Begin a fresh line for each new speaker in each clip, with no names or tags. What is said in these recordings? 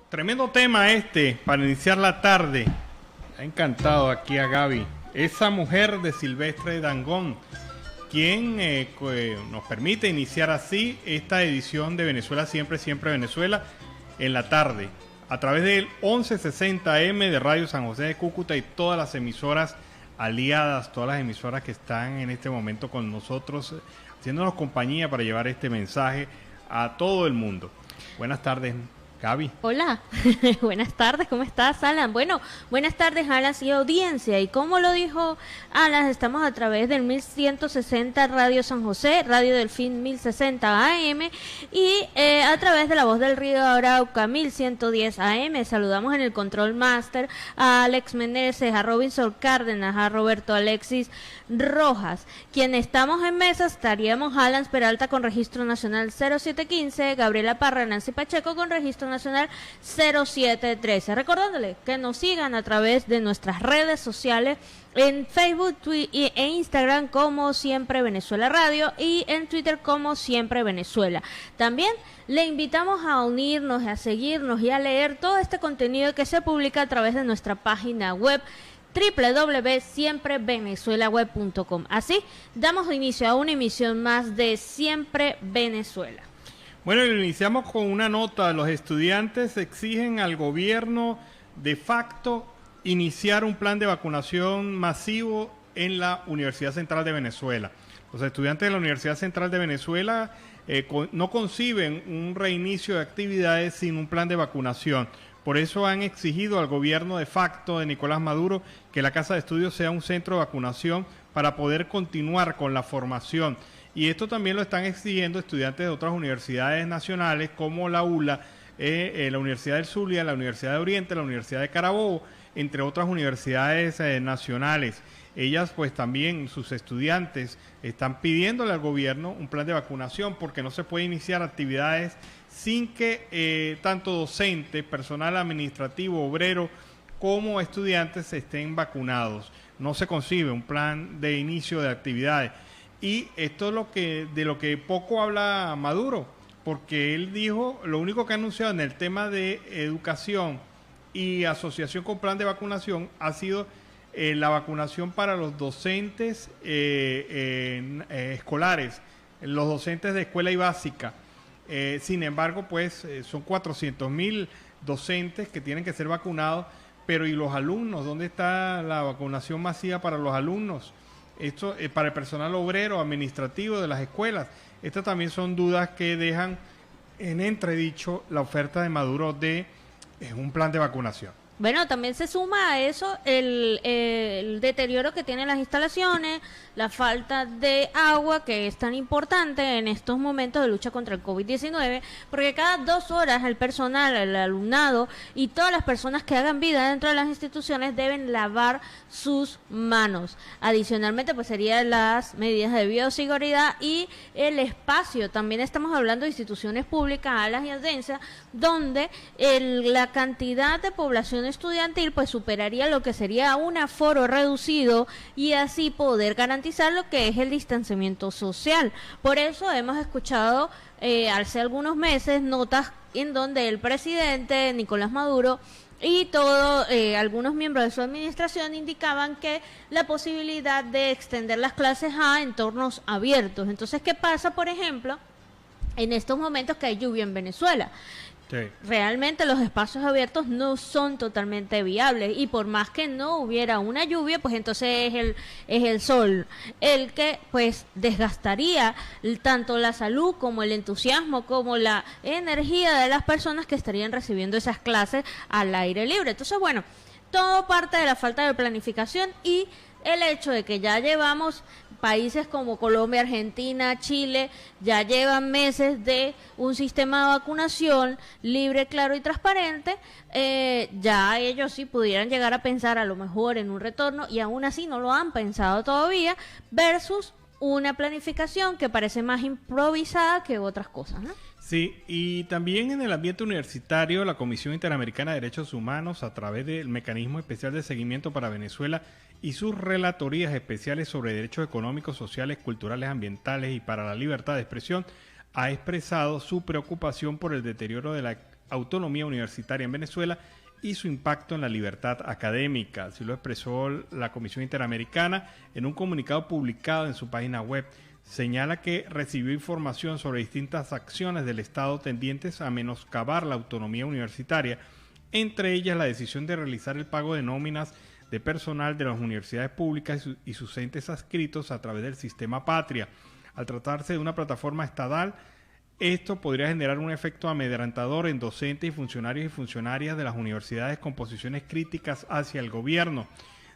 Tremendo tema este para iniciar la tarde. Ha encantado aquí a Gaby, esa mujer de Silvestre Dangond, quien nos permite iniciar así esta edición de Venezuela Siempre, Siempre Venezuela en la tarde, a través del 1160M de Radio San José de Cúcuta y todas las emisoras aliadas, todas las emisoras que están en este momento con nosotros, haciéndonos compañía para llevar este mensaje a todo el mundo. Buenas tardes, Gaby.
Hola, buenas tardes, ¿cómo estás, Alan? Bueno, buenas tardes, Alan y audiencia. Y como lo dijo Alan, estamos a través del 1160 Radio San José, Radio Delfín 1060 AM y a través de La Voz del Río Arauca 1110 AM. Saludamos en el Control Master a Alex Meneses, a Robinson Cárdenas, a Roberto Alexis Rojas. Quien estamos en mesa estaríamos Alan Peralta con registro nacional 0715, Gabriela Parra, Nancy Pacheco con registro nacional 0713. Recordándole que nos sigan a través de nuestras redes sociales en Facebook, Twitter e Instagram como Siempre Venezuela Radio y en Twitter como Siempre Venezuela. También le invitamos a unirnos, a seguirnos y a leer todo este contenido que se publica a través de nuestra página web www.siemprevenezuelaweb.com. Así damos inicio a una emisión más de Siempre Venezuela.
Bueno, iniciamos con una nota. Los estudiantes exigen al gobierno de facto iniciar un plan de vacunación masivo en la Universidad Central de Venezuela. Los estudiantes de la Universidad Central de Venezuela no conciben un reinicio de actividades sin un plan de vacunación. Por eso han exigido al gobierno de facto de Nicolás Maduro que la Casa de Estudios sea un centro de vacunación para poder continuar con la formación. Y esto también lo están exigiendo estudiantes de otras universidades nacionales como la ULA, la Universidad del Zulia, la Universidad de Oriente, la Universidad de Carabobo, entre otras universidades nacionales. Ellas pues también, sus estudiantes, están pidiéndole al gobierno un plan de vacunación porque no se puede iniciar actividades sin que tanto docentes, personal administrativo, obrero, como estudiantes estén vacunados. No se concibe un plan de inicio de actividades. Y esto es de lo que poco habla Maduro, porque él dijo, lo único que ha anunciado en el tema de educación y asociación con plan de vacunación ha sido la vacunación para los docentes escolares, los docentes de escuela y básica. Sin embargo, pues son 400.000 docentes que tienen que ser vacunados, pero ¿y los alumnos? ¿Dónde está la vacunación masiva para los alumnos? Esto para el personal obrero, administrativo de las escuelas. Estas también son dudas que dejan en entredicho la oferta de Maduro de un plan de vacunación.
Bueno, también se suma a eso el deterioro que tienen las instalaciones, la falta de agua que es tan importante en estos momentos de lucha contra el COVID-19, porque cada 2 horas el personal, el alumnado y todas las personas que hagan vida dentro de las instituciones deben lavar sus manos. Adicionalmente, pues serían las medidas de bioseguridad y el espacio. También estamos hablando de instituciones públicas, alas y agencias, donde la cantidad de población estudiantil pues superaría lo que sería un aforo reducido y así poder garantizar lo que es el distanciamiento social. Por eso hemos escuchado hace algunos meses notas en donde el presidente Nicolás Maduro y algunos miembros de su administración indicaban que la posibilidad de extender las clases a entornos abiertos. Entonces, ¿qué pasa, por ejemplo, en estos momentos que hay lluvia en Venezuela? Sí. Realmente los espacios abiertos no son totalmente viables y por más que no hubiera una lluvia, pues entonces es el sol el que pues desgastaría tanto la salud como el entusiasmo como la energía de las personas que estarían recibiendo esas clases al aire libre. Entonces, bueno, todo parte de la falta de planificación y el hecho de que ya llevamos países como Colombia, Argentina, Chile, ya llevan meses de un sistema de vacunación libre, claro y transparente, ya ellos sí pudieran llegar a pensar a lo mejor en un retorno y aún así no lo han pensado todavía, versus una planificación que parece más improvisada que otras cosas, ¿no?
Sí, y también en el ambiente universitario, la Comisión Interamericana de Derechos Humanos, a través del Mecanismo Especial de Seguimiento para Venezuela y sus relatorías especiales sobre derechos económicos, sociales, culturales, ambientales y para la libertad de expresión, ha expresado su preocupación por el deterioro de la autonomía universitaria en Venezuela y su impacto en la libertad académica. Así lo expresó la Comisión Interamericana en un comunicado publicado en su página web. Señala que recibió información sobre distintas acciones del Estado tendientes a menoscabar la autonomía universitaria, entre ellas la decisión de realizar el pago de nóminas de personal de las universidades públicas y sus entes adscritos a través del sistema Patria. Al tratarse de una plataforma estatal, esto podría generar un efecto amedrantador en docentes y funcionarias de las universidades con posiciones críticas hacia el gobierno.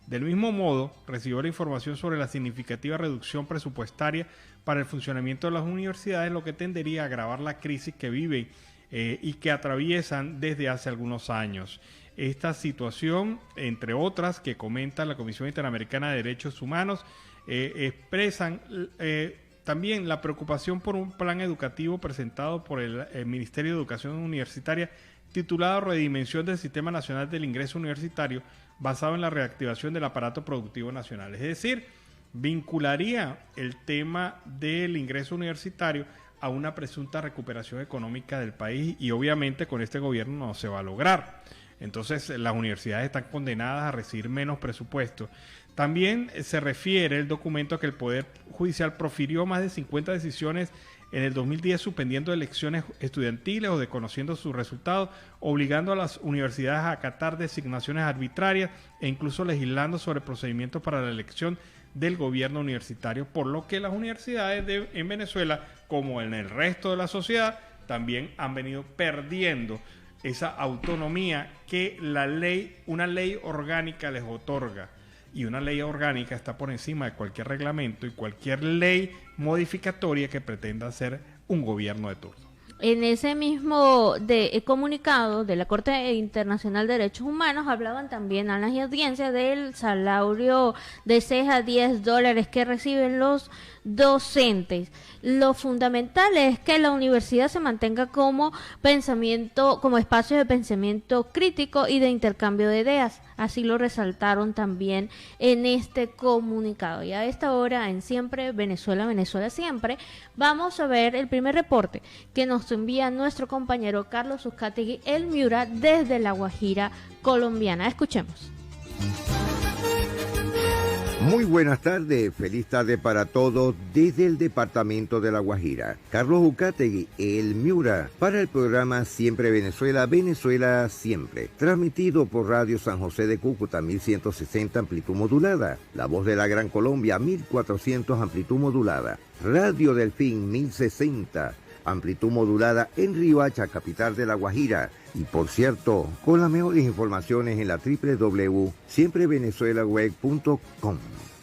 Del mismo modo, recibió la información sobre la significativa reducción presupuestaria para el funcionamiento de las universidades, lo que tendería a agravar la crisis que viven y que atraviesan desde hace algunos años. Esta situación, entre otras, que comenta la Comisión Interamericana de Derechos Humanos, expresan también la preocupación por un plan educativo presentado por el Ministerio de Educación Universitaria titulado Redimensión del Sistema Nacional del Ingreso Universitario, basado en la reactivación del aparato productivo nacional. Es decir, vincularía el tema del ingreso universitario a una presunta recuperación económica del país y obviamente con este gobierno no se va a lograr. Entonces las universidades están condenadas a recibir menos presupuesto. También se refiere el documento a que el Poder Judicial profirió más de 50 decisiones en el 2010 suspendiendo elecciones estudiantiles o desconociendo sus resultados, obligando a las universidades a acatar designaciones arbitrarias e incluso legislando sobre procedimientos para la elección del gobierno universitario, por lo que las universidades en Venezuela, como en el resto de la sociedad, también han venido perdiendo esa autonomía que una ley orgánica les otorga. Y una ley orgánica está por encima de cualquier reglamento y cualquier ley modificatoria que pretenda hacer un gobierno de turno.
En ese mismo comunicado de la Corte Internacional de Derechos Humanos hablaban también a las audiencias del salario de $6 a $10 que reciben los docentes. Lo fundamental es que la universidad se mantenga como espacio de pensamiento crítico y de intercambio de ideas. Así lo resaltaron también en este comunicado. Y a esta hora en Siempre Venezuela, Venezuela Siempre, vamos a ver el primer reporte que nos envía nuestro compañero Carlos Uzcategui, el Miura, desde La Guajira colombiana. Escuchemos.
Muy buenas tardes, feliz tarde para todos desde el departamento de La Guajira. Carlos Uzcategui, el Miura, para el programa Siempre Venezuela, Venezuela Siempre, transmitido por Radio San José de Cúcuta, 1160 amplitud modulada, La Voz de la Gran Colombia, 1400 amplitud modulada, Radio Delfín, 1060 amplitud modulada en Riohacha, capital de La Guajira. Y por cierto, con las mejores informaciones en la www.siemprevenezuelaweb.com.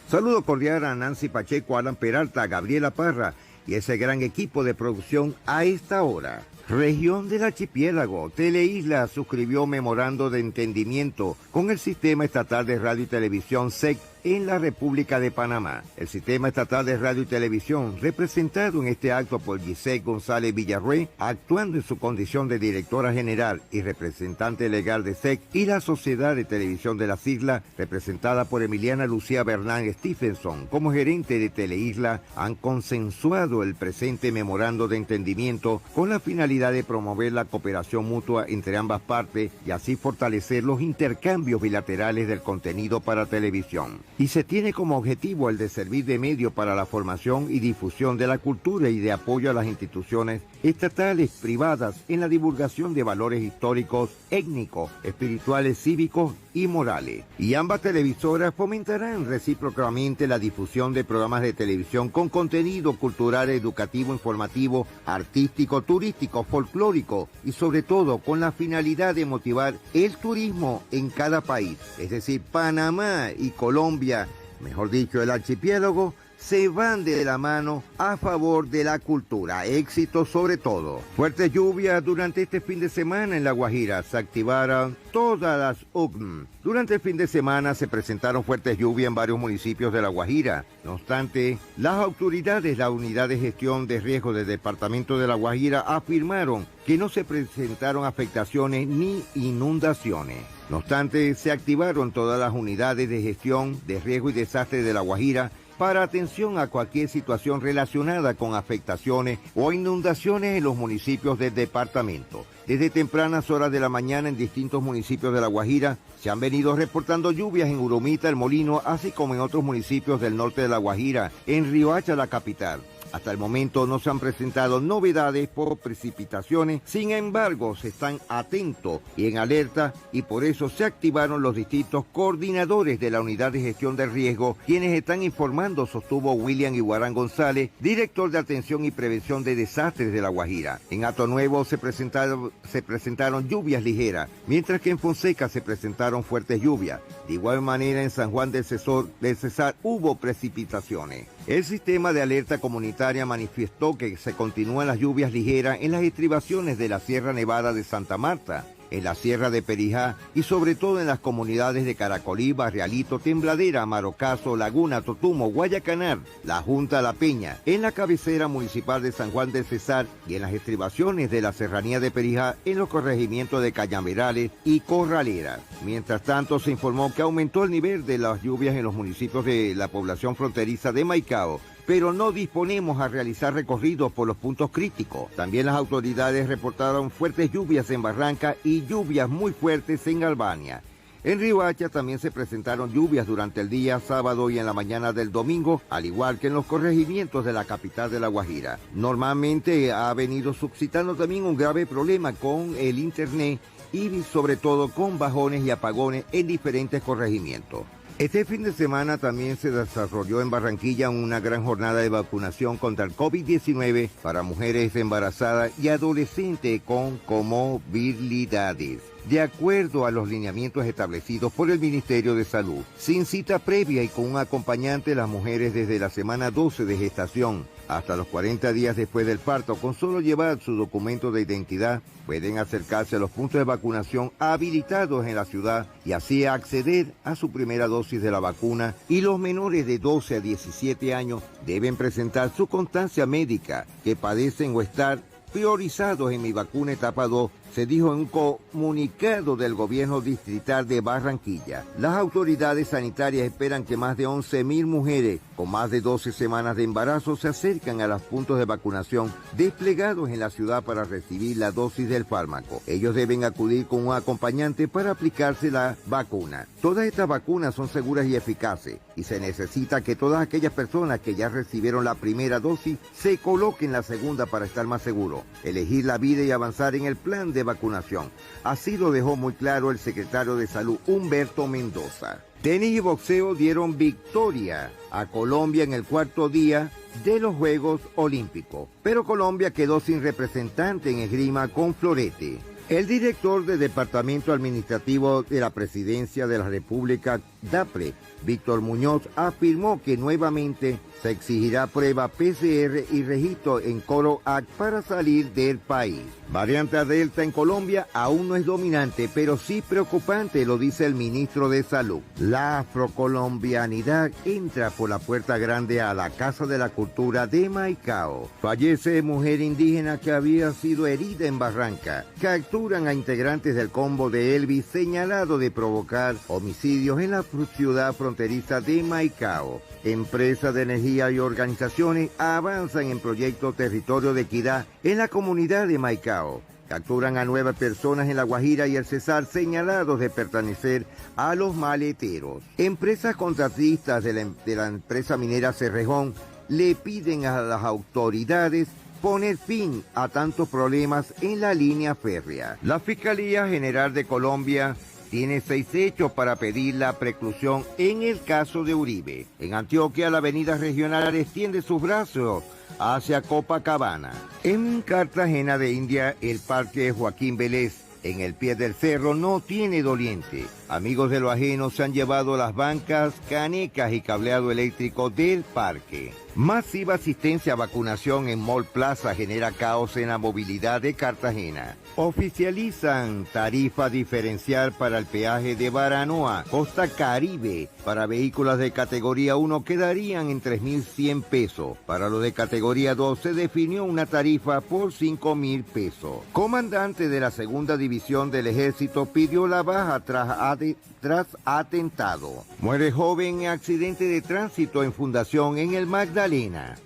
Saludo cordial a Nancy Pacheco, Alan Peralta, Gabriela Parra y ese gran equipo de producción a esta hora. Región del Archipiélago, Teleisla suscribió memorando de entendimiento con el Sistema Estatal de Radio y Televisión SEC en la República de Panamá. El Sistema Estatal de Radio y Televisión, representado en este acto por Giselle González Villarrué, actuando en su condición de directora general y representante legal de SEC, y la Sociedad de Televisión de las Islas, representada por Emiliana Lucía Bernán Stephenson como gerente de Teleisla, han consensuado el presente memorando de entendimiento con la finalidad de promover la cooperación mutua entre ambas partes y así fortalecer los intercambios bilaterales del contenido para televisión. Y se tiene como objetivo el de servir de medio para la formación y difusión de la cultura y de apoyo a las instituciones estatales, privadas, en la divulgación de valores históricos, étnicos, espirituales, cívicos y morales. Y ambas televisoras fomentarán recíprocamente la difusión de programas de televisión con contenido cultural, educativo, informativo, artístico, turístico, folclórico y sobre todo con la finalidad de motivar el turismo en cada país, es decir, Panamá y Colombia, mejor dicho, el archipiélago, se van de la mano a favor de la cultura. Éxito sobre todo. Fuertes lluvias durante este fin de semana en La Guajira. Se activaron todas las UCM. Durante el fin de semana se presentaron fuertes lluvias en varios municipios de La Guajira. No obstante, las autoridades, la Unidad de Gestión de Riesgo del Departamento de La Guajira, afirmaron que no se presentaron afectaciones ni inundaciones. No obstante, se activaron todas las unidades de gestión de riesgo y desastre de La Guajira para atención a cualquier situación relacionada con afectaciones o inundaciones en los municipios del departamento. Desde tempranas horas de la mañana en distintos municipios de La Guajira se han venido reportando lluvias en Urumita, El Molino, así como en otros municipios del norte de La Guajira, en Riohacha, la capital. Hasta el momento no se han presentado novedades por precipitaciones, sin embargo se están atentos y en alerta y por eso se activaron los distintos coordinadores de la Unidad de Gestión del Riesgo, quienes están informando, sostuvo William Iguarán González, director de Atención y Prevención de Desastres de La Guajira. En Hato Nuevo se presentaron lluvias ligeras, mientras que en Fonseca se presentaron fuertes lluvias. De igual manera en San Juan del Cesar hubo precipitaciones. El sistema de alerta comunitaria manifestó que se continúan las lluvias ligeras en las estribaciones de la Sierra Nevada de Santa Marta, en la Sierra de Perijá y sobre todo en las comunidades de Caracolí, Barrialito, Tembladera, Marocazo, Laguna, Totumo, Guayacanar, La Junta, La Peña, en la cabecera municipal de San Juan del Cesar y en las estribaciones de la Serranía de Perijá en los corregimientos de Cañamerales y Corraleras. Mientras tanto, se informó que aumentó el nivel de las lluvias en los municipios de la población fronteriza de Maicao, pero no disponemos a realizar recorridos por los puntos críticos. También las autoridades reportaron fuertes lluvias en Barranca y lluvias muy fuertes en Albania. En Riohacha también se presentaron lluvias durante el día sábado y en la mañana del domingo, al igual que en los corregimientos de la capital de La Guajira. Normalmente ha venido suscitando también un grave problema con el internet y sobre todo con bajones y apagones en diferentes corregimientos. Este fin de semana también se desarrolló en Barranquilla una gran jornada de vacunación contra el COVID-19 para mujeres embarazadas y adolescentes con comorbilidades, de acuerdo a los lineamientos establecidos por el Ministerio de Salud. Sin cita previa y con un acompañante, las mujeres desde la semana 12 de gestación hasta los 40 días después del parto, con solo llevar su documento de identidad, pueden acercarse a los puntos de vacunación habilitados en la ciudad y así acceder a su primera dosis de la vacuna, y los menores de 12 a 17 años deben presentar su constancia médica que padecen o estar priorizados en Mi Vacuna Etapa 2, se dijo en un comunicado del gobierno distrital de Barranquilla. Las autoridades sanitarias esperan que más de 11.000 mujeres con más de 12 semanas de embarazo se acercan a los puntos de vacunación desplegados en la ciudad para recibir la dosis del fármaco. Ellos deben acudir con un acompañante para aplicarse la vacuna. Todas estas vacunas son seguras y eficaces y se necesita que todas aquellas personas que ya recibieron la primera dosis se coloquen la segunda para estar más seguros, elegir la vida y avanzar en el plan de vacunación. Así lo dejó muy claro el secretario de Salud, Humberto Mendoza. Tenis y boxeo dieron victoria a Colombia en el cuarto día de los Juegos Olímpicos, pero Colombia quedó sin representante en esgrima con florete. El director del Departamento Administrativo de la Presidencia de la República, DAPRE, Víctor Muñoz, afirmó que nuevamente se exigirá prueba PCR y registro en COROAC para salir del país. Variante Delta en Colombia aún no es dominante, pero sí preocupante, lo dice el ministro de Salud. La afrocolombianidad entra por la puerta grande a la Casa de la Cultura de Maicao. Fallece mujer indígena que había sido herida en Barranca. Capturan a integrantes del combo de Elvis señalado de provocar homicidios en la ciudad fronteriza de Maicao. Empresas de energía y organizaciones avanzan en proyecto Territorio de Equidad en la comunidad de Maicao. Capturan a 9 personas en La Guajira y el Cesar señalados de pertenecer a los maleteros. Empresas contratistas de la empresa minera Cerrejón le piden a las autoridades poner fin a tantos problemas en la línea férrea. La Fiscalía General de Colombia tiene 6 hechos para pedir la preclusión en el caso de Uribe. En Antioquia, la avenida regional extiende sus brazos hacia Copacabana. En Cartagena de India, el parque Joaquín Vélez, en el pie del cerro, no tiene doliente. Amigos de lo ajeno se han llevado las bancas, canecas y cableado eléctrico del parque. Masiva asistencia a vacunación en Mall Plaza genera caos en la movilidad de Cartagena. Oficializan tarifa diferencial para el peaje de Baranoa, Costa Caribe. Para vehículos de categoría 1 quedarían en 3.100 pesos. Para los de categoría 2 se definió una tarifa por 5.000 pesos. Comandante de la segunda división del ejército pidió la baja tras atentado. Muere joven en accidente de tránsito en Fundación en el Magdalena.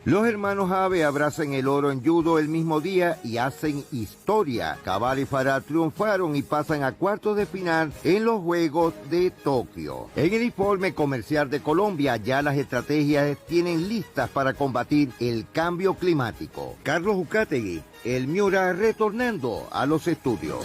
Los hermanos Abe abrazan el oro en judo el mismo día y hacen historia. Cabal y Farah triunfaron y pasan a cuartos de final en los Juegos de Tokio. En el informe comercial de Colombia, ya las estrategias tienen listas para combatir el cambio climático. Carlos Ucategui, el Miura, retornando a los estudios.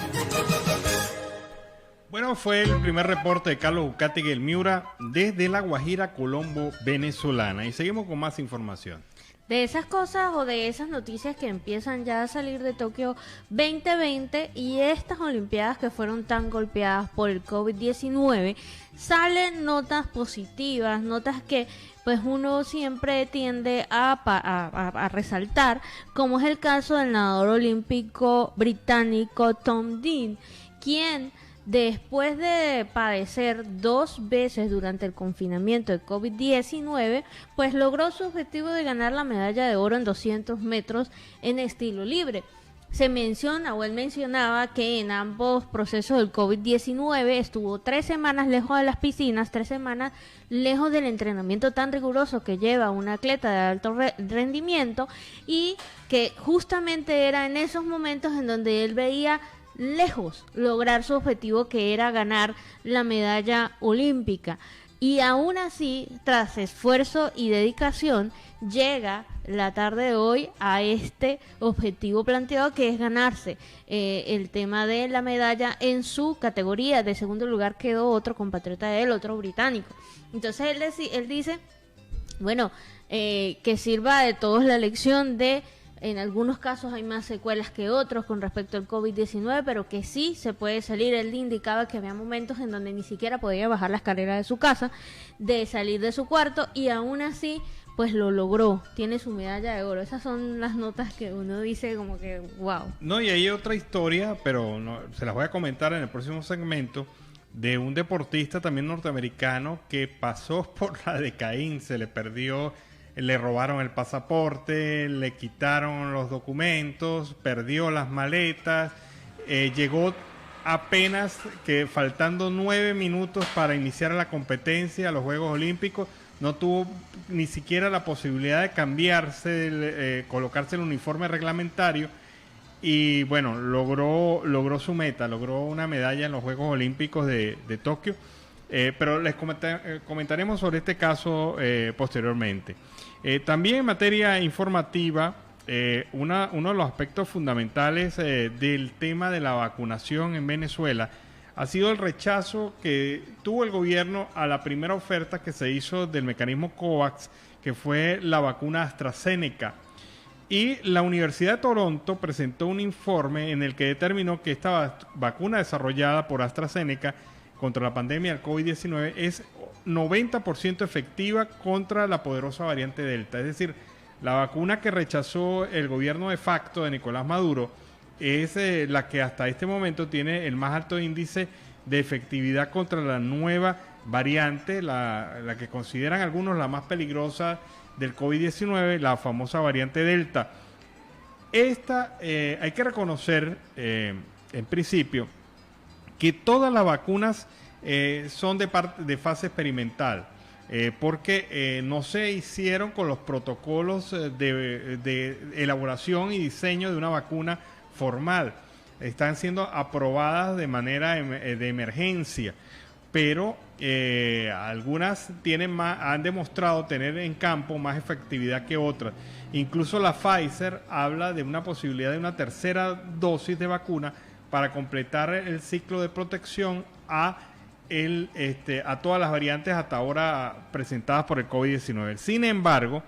Bueno, fue el primer reporte de Carlos Ucategui, el Miura, desde La Guajira, Colombo, venezolana. Y seguimos con más información.
De esas cosas o de esas noticias que empiezan ya a salir de Tokio 2020 y estas Olimpiadas que fueron tan golpeadas por el COVID-19, salen notas positivas, notas que pues uno siempre tiende a resaltar, como es el caso del nadador olímpico británico Tom Dean, quien después de padecer 2 veces durante el confinamiento de COVID-19, pues logró su objetivo de ganar la medalla de oro en 200 metros en estilo libre. Se menciona, o él mencionaba, que en ambos procesos del COVID-19 estuvo 3 semanas lejos de las piscinas, 3 semanas lejos del entrenamiento tan riguroso que lleva un atleta de alto rendimiento, y que justamente era en esos momentos en donde él veía lejos lograr su objetivo, que era ganar la medalla olímpica. Y aún así, tras esfuerzo y dedicación, llega la tarde de hoy a este objetivo planteado, que es ganarse el tema de la medalla en su categoría. De segundo lugar quedó otro compatriota de él, otro británico. Entonces él dice, bueno, que sirva de todos la lección de: en algunos casos hay más secuelas que otros con respecto al COVID-19, pero que sí se puede salir. Él indicaba que había momentos en donde ni siquiera podía bajar la escalera de su casa, de salir de su cuarto, y aún así pues lo logró, tiene su medalla de oro. Esas son las notas que uno dice como que wow.
No, y hay otra historia, pero no, se las voy a comentar en el próximo segmento, de un deportista también norteamericano que pasó por la de Caín, se le perdió, le robaron el pasaporte, le quitaron los documentos, perdió las maletas, llegó apenas que faltando 9 minutos para iniciar la competencia a los Juegos Olímpicos, no tuvo ni siquiera la posibilidad de cambiarse, colocarse el uniforme reglamentario, y bueno, logró su meta, logró una medalla en los Juegos Olímpicos de Tokio, pero les comentaremos sobre este caso posteriormente. También en materia informativa, uno de los aspectos fundamentales del tema de la vacunación en Venezuela ha sido el rechazo que tuvo el gobierno a la primera oferta que se hizo del mecanismo COVAX, que fue la vacuna AstraZeneca. Y la Universidad de Toronto presentó un informe en el que determinó que esta vacuna desarrollada por AstraZeneca contra la pandemia del COVID-19 es 90% efectiva contra la poderosa variante Delta. Es decir, la vacuna que rechazó el gobierno de facto de Nicolás Maduro es la que hasta este momento tiene el más alto índice de efectividad contra la nueva variante, la que consideran algunos la más peligrosa del COVID-19, la famosa variante Delta. Esta, hay que reconocer, en principio, que todas las vacunas son de fase experimental, porque no se hicieron con los protocolos de elaboración y diseño de una vacuna formal. Están siendo aprobadas de manera de emergencia, pero algunas han demostrado tener en campo más efectividad que otras. Incluso la Pfizer habla de una posibilidad de una tercera dosis de vacuna para completar el ciclo de protección a todas las variantes hasta ahora presentadas por el COVID-19. Sin embargo,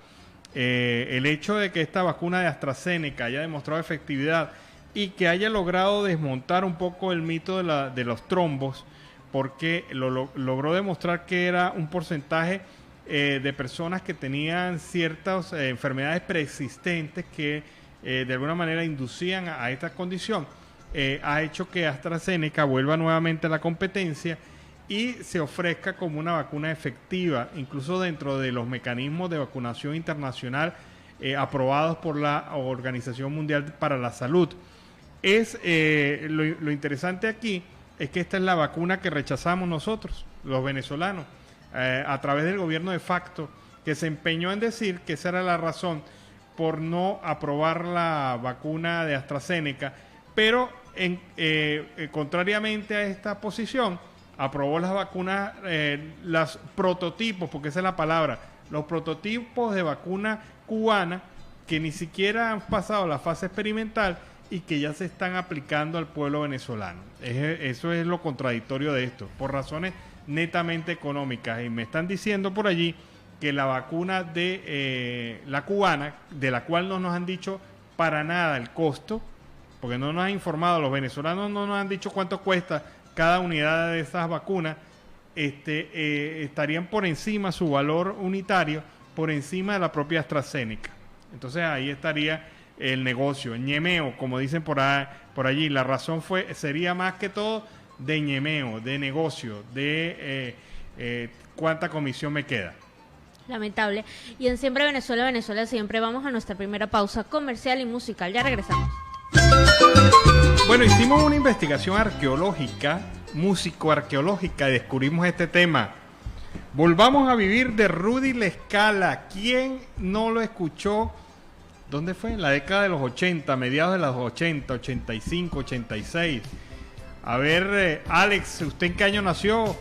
el hecho de que esta vacuna de AstraZeneca haya demostrado efectividad y que haya logrado desmontar un poco el mito de los trombos, porque logró demostrar que era un porcentaje de personas que tenían ciertas enfermedades preexistentes que de alguna manera inducían a esta condición, ha hecho que AstraZeneca vuelva nuevamente a la competencia y se ofrezca como una vacuna efectiva, incluso dentro de los mecanismos de vacunación internacional aprobados por la Organización Mundial para la Salud. Lo interesante aquí es que esta es la vacuna que rechazamos nosotros, los venezolanos, a través del gobierno de facto, que se empeñó en decir que esa era la razón por no aprobar la vacuna de AstraZeneca, pero contrariamente a esta posición, aprobó las vacunas, los prototipos, porque esa es la palabra, los prototipos de vacuna cubana que ni siquiera han pasado la fase experimental y que ya se están aplicando al pueblo venezolano. Eso es lo contradictorio de esto, por razones netamente económicas. Y me están diciendo por allí que la vacuna de la cubana, de la cual no nos han dicho para nada el costo, porque no nos han informado, los venezolanos no nos han dicho cuánto cuesta cada unidad de esas vacunas, estarían por encima, su valor unitario, por encima de la propia AstraZeneca. Entonces ahí estaría el negocio, ñemeo, como dicen por allí. La razón sería más que todo de ñemeo, de negocio, de cuánta comisión me queda.
Lamentable. Y en Siempre Venezuela, Venezuela Siempre, vamos a nuestra primera pausa comercial y musical. Ya regresamos.
Bueno, hicimos una investigación arqueológica, músico-arqueológica, y descubrimos este tema. Volvamos a vivir, de Rudy La Scala. ¿Quién no lo escuchó? ¿Dónde fue? En la década de los 80, mediados de los 80, 85, 86. A ver, Alex, ¿usted en qué año nació?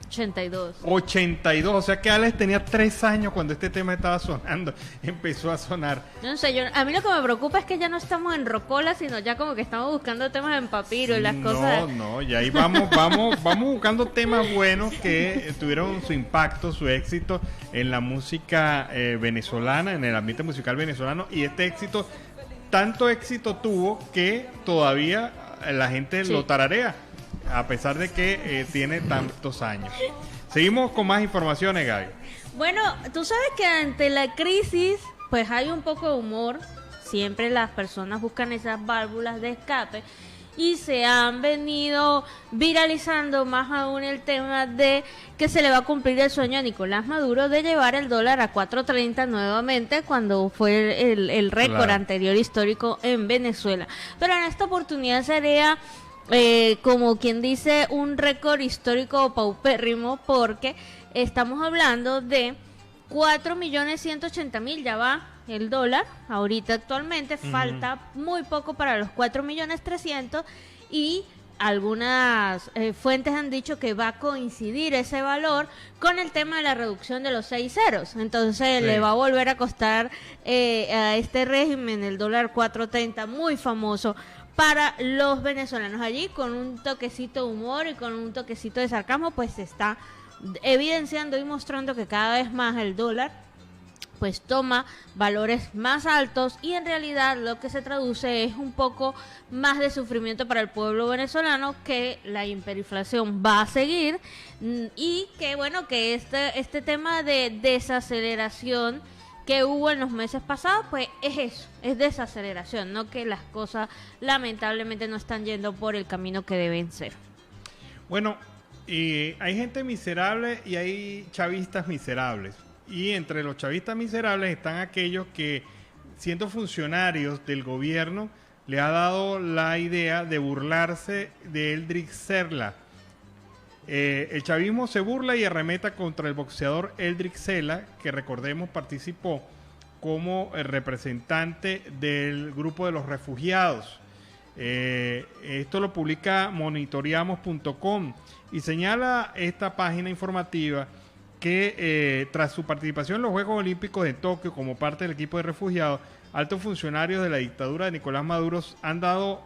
82.
82, o sea que Alex tenía 3 años cuando este tema estaba sonando, empezó a sonar.
No sé, a mí lo que me preocupa es que ya no estamos en rocola, sino ya como que estamos buscando temas en papiro y las cosas.
No, y ahí vamos buscando temas buenos que tuvieron su impacto, su éxito en la música venezolana, en el ambiente musical venezolano, y este éxito, tanto éxito tuvo que todavía la gente lo tararea, a pesar de que tiene tantos años. Seguimos con más informaciones, Gaby.
Bueno, tú sabes que ante la crisis, pues hay un poco de humor. Siempre las personas buscan esas válvulas de escape. Y se han venido viralizando más aún el tema de que se le va a cumplir el sueño a Nicolás Maduro de llevar el dólar a 4.30 nuevamente, cuando fue el récord anterior histórico en Venezuela. Pero en esta oportunidad sería... como quien dice, un récord histórico paupérrimo, porque estamos hablando de 4.180.000, ya va el dólar ahorita actualmente, falta muy poco para los 4.300.000, y algunas fuentes han dicho que va a coincidir ese valor con el tema de la reducción de los 6 ceros, entonces le va a volver a costar a este régimen el dólar 4.30, muy famoso para los venezolanos. Allí, con un toquecito de humor y con un toquecito de sarcasmo, pues se está evidenciando y mostrando que cada vez más el dólar pues toma valores más altos, y en realidad lo que se traduce es un poco más de sufrimiento para el pueblo venezolano, que la hiperinflación va a seguir, y que bueno, que este tema de desaceleración que hubo en los meses pasados, pues es eso, es desaceleración, no que las cosas lamentablemente no están yendo por el camino que deben ser.
Bueno, y hay gente miserable y hay chavistas miserables, y entre los chavistas miserables están aquellos que, siendo funcionarios del gobierno, le ha dado la idea de burlarse de Eldrick Cela. El chavismo se burla y arremeta contra el boxeador Eldrick Cela, que recordemos participó como el representante del grupo de los refugiados. Esto lo publica monitoreamos.com y señala esta página informativa que tras su participación en los Juegos Olímpicos de Tokio como parte del equipo de refugiados, altos funcionarios de la dictadura de Nicolás Maduro han dado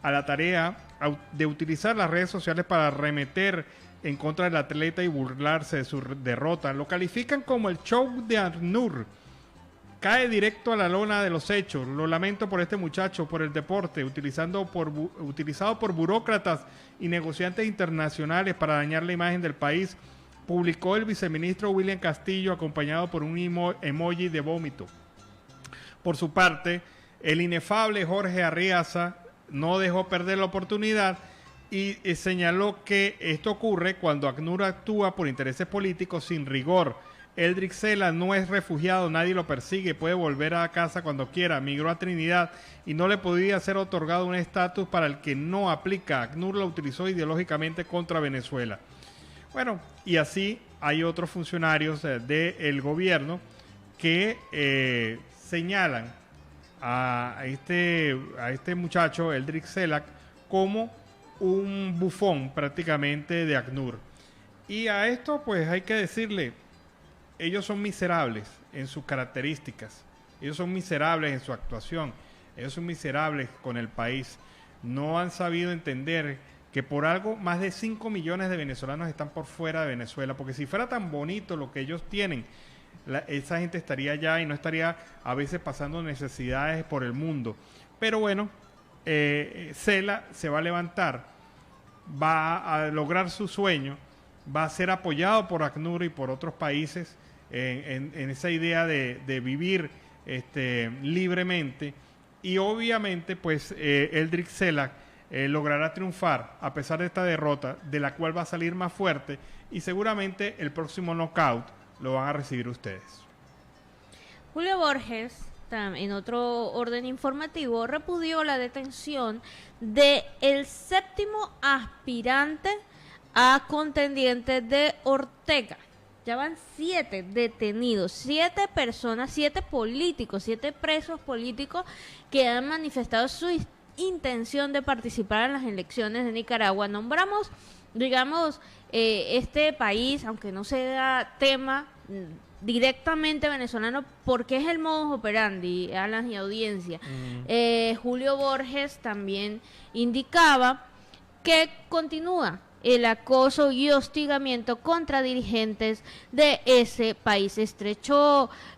a la tarea de utilizar las redes sociales para arremeter en contra del atleta y burlarse de su derrota. Lo califican como el show de ACNUR. Cae directo a la lona de los hechos. Lo lamento por este muchacho, por el deporte, utilizado por burócratas y negociantes internacionales para dañar la imagen del país publicó el viceministro William Castillo acompañado por un emoji de vómito. Por su parte, el inefable Jorge Arriaza no dejó perder la oportunidad y señaló que esto ocurre cuando ACNUR actúa por intereses políticos sin rigor. Eldrick Cela no es refugiado, nadie lo persigue, puede volver a casa cuando quiera, migró a Trinidad y no le podía ser otorgado un estatus para el que no aplica. ACNUR lo utilizó ideológicamente contra Venezuela. Bueno, y así hay otros funcionarios del gobierno que señalan a este muchacho, Eldrick Cela, como un bufón prácticamente de ACNUR. Y a esto pues hay que decirle, ellos son miserables en sus características, ellos son miserables en su actuación, ellos son miserables con el país. No han sabido entender que por algo más de 5 millones de venezolanos están por fuera de Venezuela, porque si fuera tan bonito lo que ellos tienen, esa gente estaría allá y no estaría a veces pasando necesidades por el mundo. Pero bueno, Cela se va a levantar, va a lograr su sueño, va a ser apoyado por ACNUR y por otros países en esa idea de vivir libremente, y obviamente pues Eldrick Cela logrará triunfar a pesar de esta derrota, de la cual va a salir más fuerte, y seguramente el próximo knockout lo van a recibir ustedes.
Julio Borges, en otro orden informativo, repudió la detención de el 7º aspirante a contendiente de Ortega. Ya van 7 detenidos, 7 personas, 7 políticos, 7 presos políticos que han manifestado su intención de participar en las elecciones de Nicaragua. Nombramos, digamos, este país, aunque no sea tema directamente venezolano, porque es el modus operandi, Alan y audiencia. Julio Borges también indicaba que continúa el acoso y hostigamiento contra dirigentes de ese país.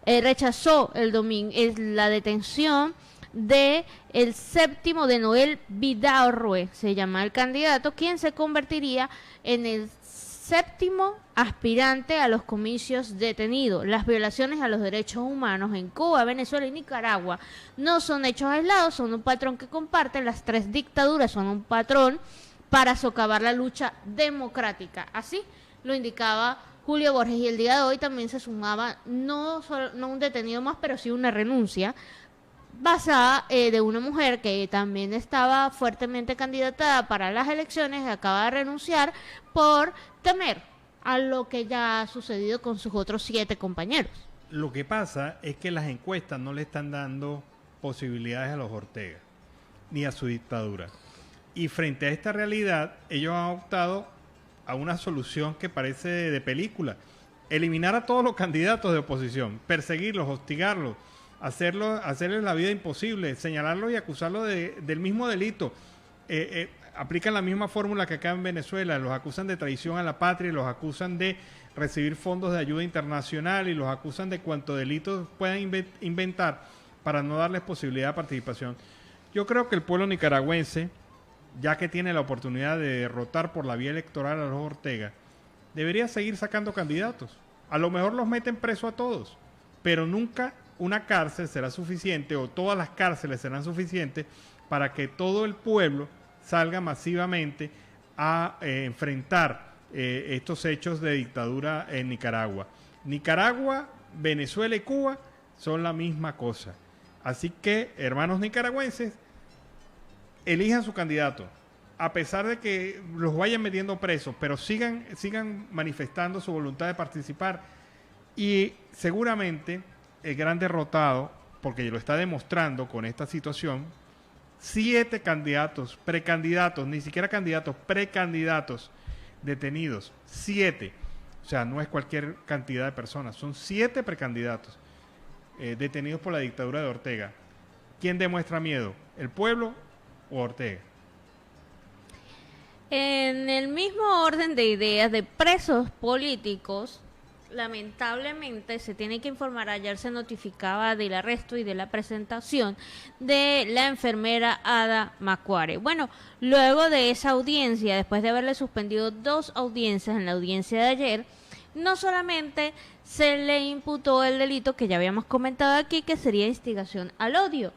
Rechazó el domingo la detención de el 7º de Noel Vidaurre, se llama el candidato, quien se convertiría en el 7º aspirante a los comicios detenido. Las violaciones a los derechos humanos en Cuba, Venezuela y Nicaragua no son hechos aislados, son un patrón que comparten las 3 dictaduras, son un patrón para socavar la lucha democrática. Así lo indicaba Julio Borges, y el día de hoy también se sumaba no un detenido más, pero sí una renuncia basada de una mujer que también estaba fuertemente candidatada para las elecciones, acaba de renunciar por temer a lo que ya ha sucedido con sus otros 7 compañeros.
Lo que pasa es que las encuestas no le están dando posibilidades a los Ortega, ni a su dictadura. Y frente a esta realidad, ellos han optado a una solución que parece de película: eliminar a todos los candidatos de oposición, perseguirlos, hostigarlos, hacerles la vida imposible, señalarlos y acusarlos del mismo delito. Aplican la misma fórmula que acá en Venezuela: los acusan de traición a la patria, los acusan de recibir fondos de ayuda internacional y los acusan de cuanto delitos puedan inventar para no darles posibilidad de participación. Yo creo que el pueblo nicaragüense, ya que tiene la oportunidad de derrotar por la vía electoral a los Ortega, debería seguir sacando candidatos. A lo mejor los meten preso a todos, pero nunca una cárcel será suficiente, o todas las cárceles serán suficientes para que todo el pueblo salga masivamente a enfrentar estos hechos de dictadura en Nicaragua. Nicaragua, Venezuela y Cuba son la misma cosa. Así que, hermanos nicaragüenses, elijan su candidato, a pesar de que los vayan metiendo presos, pero sigan manifestando su voluntad de participar, y seguramente el gran derrotado, porque lo está demostrando con esta situación, 7 candidatos, precandidatos, ni siquiera candidatos, precandidatos detenidos, 7, o sea, no es cualquier cantidad de personas, son 7 precandidatos detenidos por la dictadura de Ortega. ¿Quién demuestra miedo? ¿El pueblo o Ortega?
En el mismo orden de ideas de presos políticos, lamentablemente se tiene que informar, ayer se notificaba del arresto y de la presentación de la enfermera Ada Macuare. Bueno, luego de esa audiencia, después de haberle suspendido 2 audiencias, en la audiencia de ayer, no solamente se le imputó el delito que ya habíamos comentado aquí, que sería instigación al odio.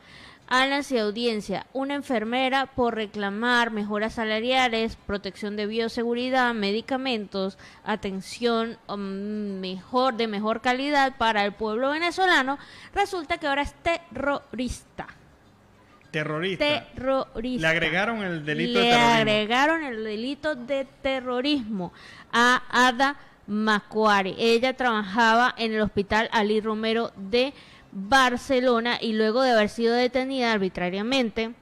Alas y audiencia, una enfermera por reclamar mejoras salariales, protección de bioseguridad, medicamentos, atención de mejor calidad para el pueblo venezolano, resulta que ahora es terrorista.
Terrorista. Le agregaron el delito de terrorismo.
Le agregaron el delito de terrorismo a Ada Macuari. Ella trabajaba en el hospital Ali Romero de Barcelona y luego de haber sido detenida arbitrariamente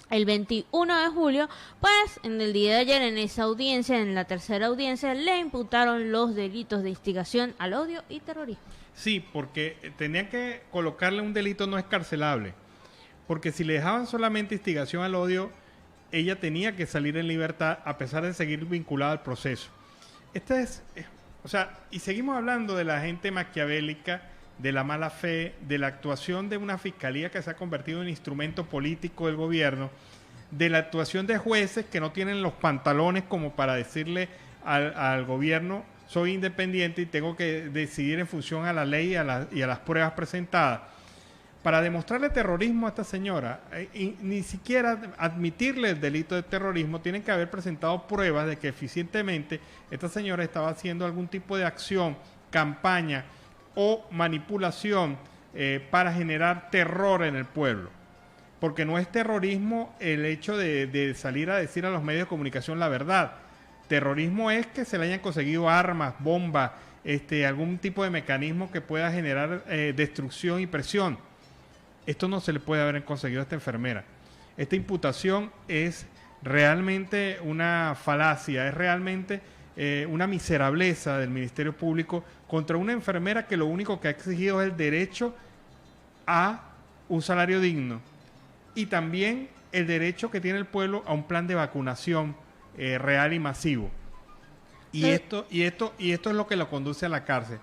el 21 de julio, pues en el día de ayer en esa audiencia, en la tercera audiencia, le imputaron los delitos de instigación al odio y terrorismo.
Sí, porque tenían que colocarle un delito no escarcelable, porque si le dejaban solamente instigación al odio, ella tenía que salir en libertad a pesar de seguir vinculada al proceso. Y seguimos hablando de la gente maquiavélica, de la mala fe, de la actuación de una fiscalía que se ha convertido en instrumento político del gobierno, de la actuación de jueces que no tienen los pantalones como para decirle al gobierno: soy independiente y tengo que decidir en función a la ley y a las pruebas presentadas. Para demostrarle terrorismo a esta señora, y ni siquiera admitirle el delito de terrorismo, tienen que haber presentado pruebas de que eficientemente esta señora estaba haciendo algún tipo de acción, campaña o manipulación para generar terror en el pueblo. Porque no es terrorismo el hecho de salir a decir a los medios de comunicación la verdad. Terrorismo es que se le hayan conseguido armas, bombas, algún tipo de mecanismo que pueda generar destrucción y presión. Esto no se le puede haber conseguido a esta enfermera. Esta imputación es realmente una falacia, es realmente una miserableza del Ministerio Público contra una enfermera que lo único que ha exigido es el derecho a un salario digno y también el derecho que tiene el pueblo a un plan de vacunación real y masivo. Y esto es lo que lo conduce a la cárcel.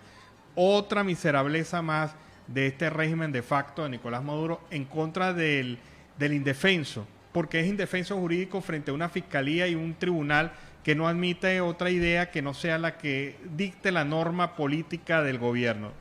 Otra miserableza más de este régimen de facto de Nicolás Maduro en contra del indefenso, porque es indefenso jurídico frente a una fiscalía y un tribunal que no admite otra idea que no sea la que dicte la norma política del gobierno.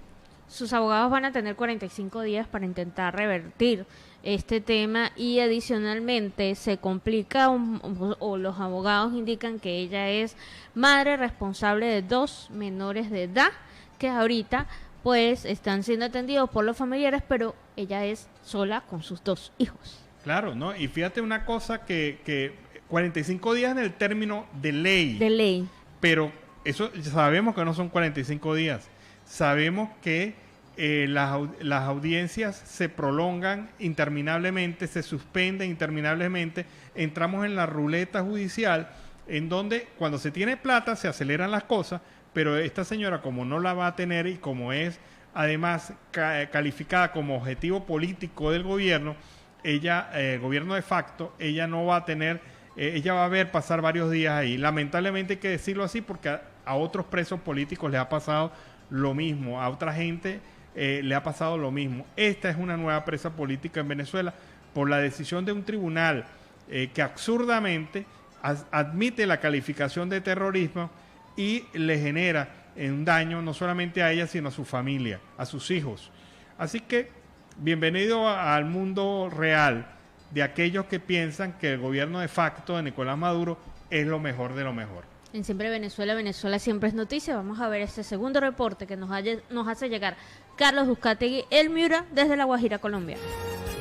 Sus abogados van a tener 45 días para intentar revertir este tema y adicionalmente se complica o los abogados indican que ella es madre responsable de 2 menores de edad que ahorita pues están siendo atendidos por los familiares, pero ella es sola con sus 2 hijos.
Claro, ¿no? Y fíjate una cosa que 45 días en el término de ley.
De ley.
Pero eso sabemos que no son 45 días. Sabemos que las audiencias se prolongan interminablemente, se suspenden interminablemente. Entramos en la ruleta judicial en donde cuando se tiene plata se aceleran las cosas, pero esta señora, como no la va a tener y como es además calificada como objetivo político del gobierno, ella, el gobierno de facto, ella no va a tener, ella va a ver pasar varios días ahí. Lamentablemente hay que decirlo así porque a otros presos políticos les ha pasado lo mismo, a otra gente le ha pasado lo mismo. Esta es una nueva presa política en Venezuela por la decisión de un tribunal que absurdamente admite la calificación de terrorismo y le genera un daño no solamente a ella, sino a su familia, a sus hijos. Así que, bienvenido al mundo real de aquellos que piensan que el gobierno de facto de Nicolás Maduro es lo mejor de lo mejor.
En Siempre Venezuela, Venezuela siempre es noticia. Vamos a ver este segundo reporte que nos hace llegar Carlos Uzcategui, El Miura, desde La Guajira, Colombia.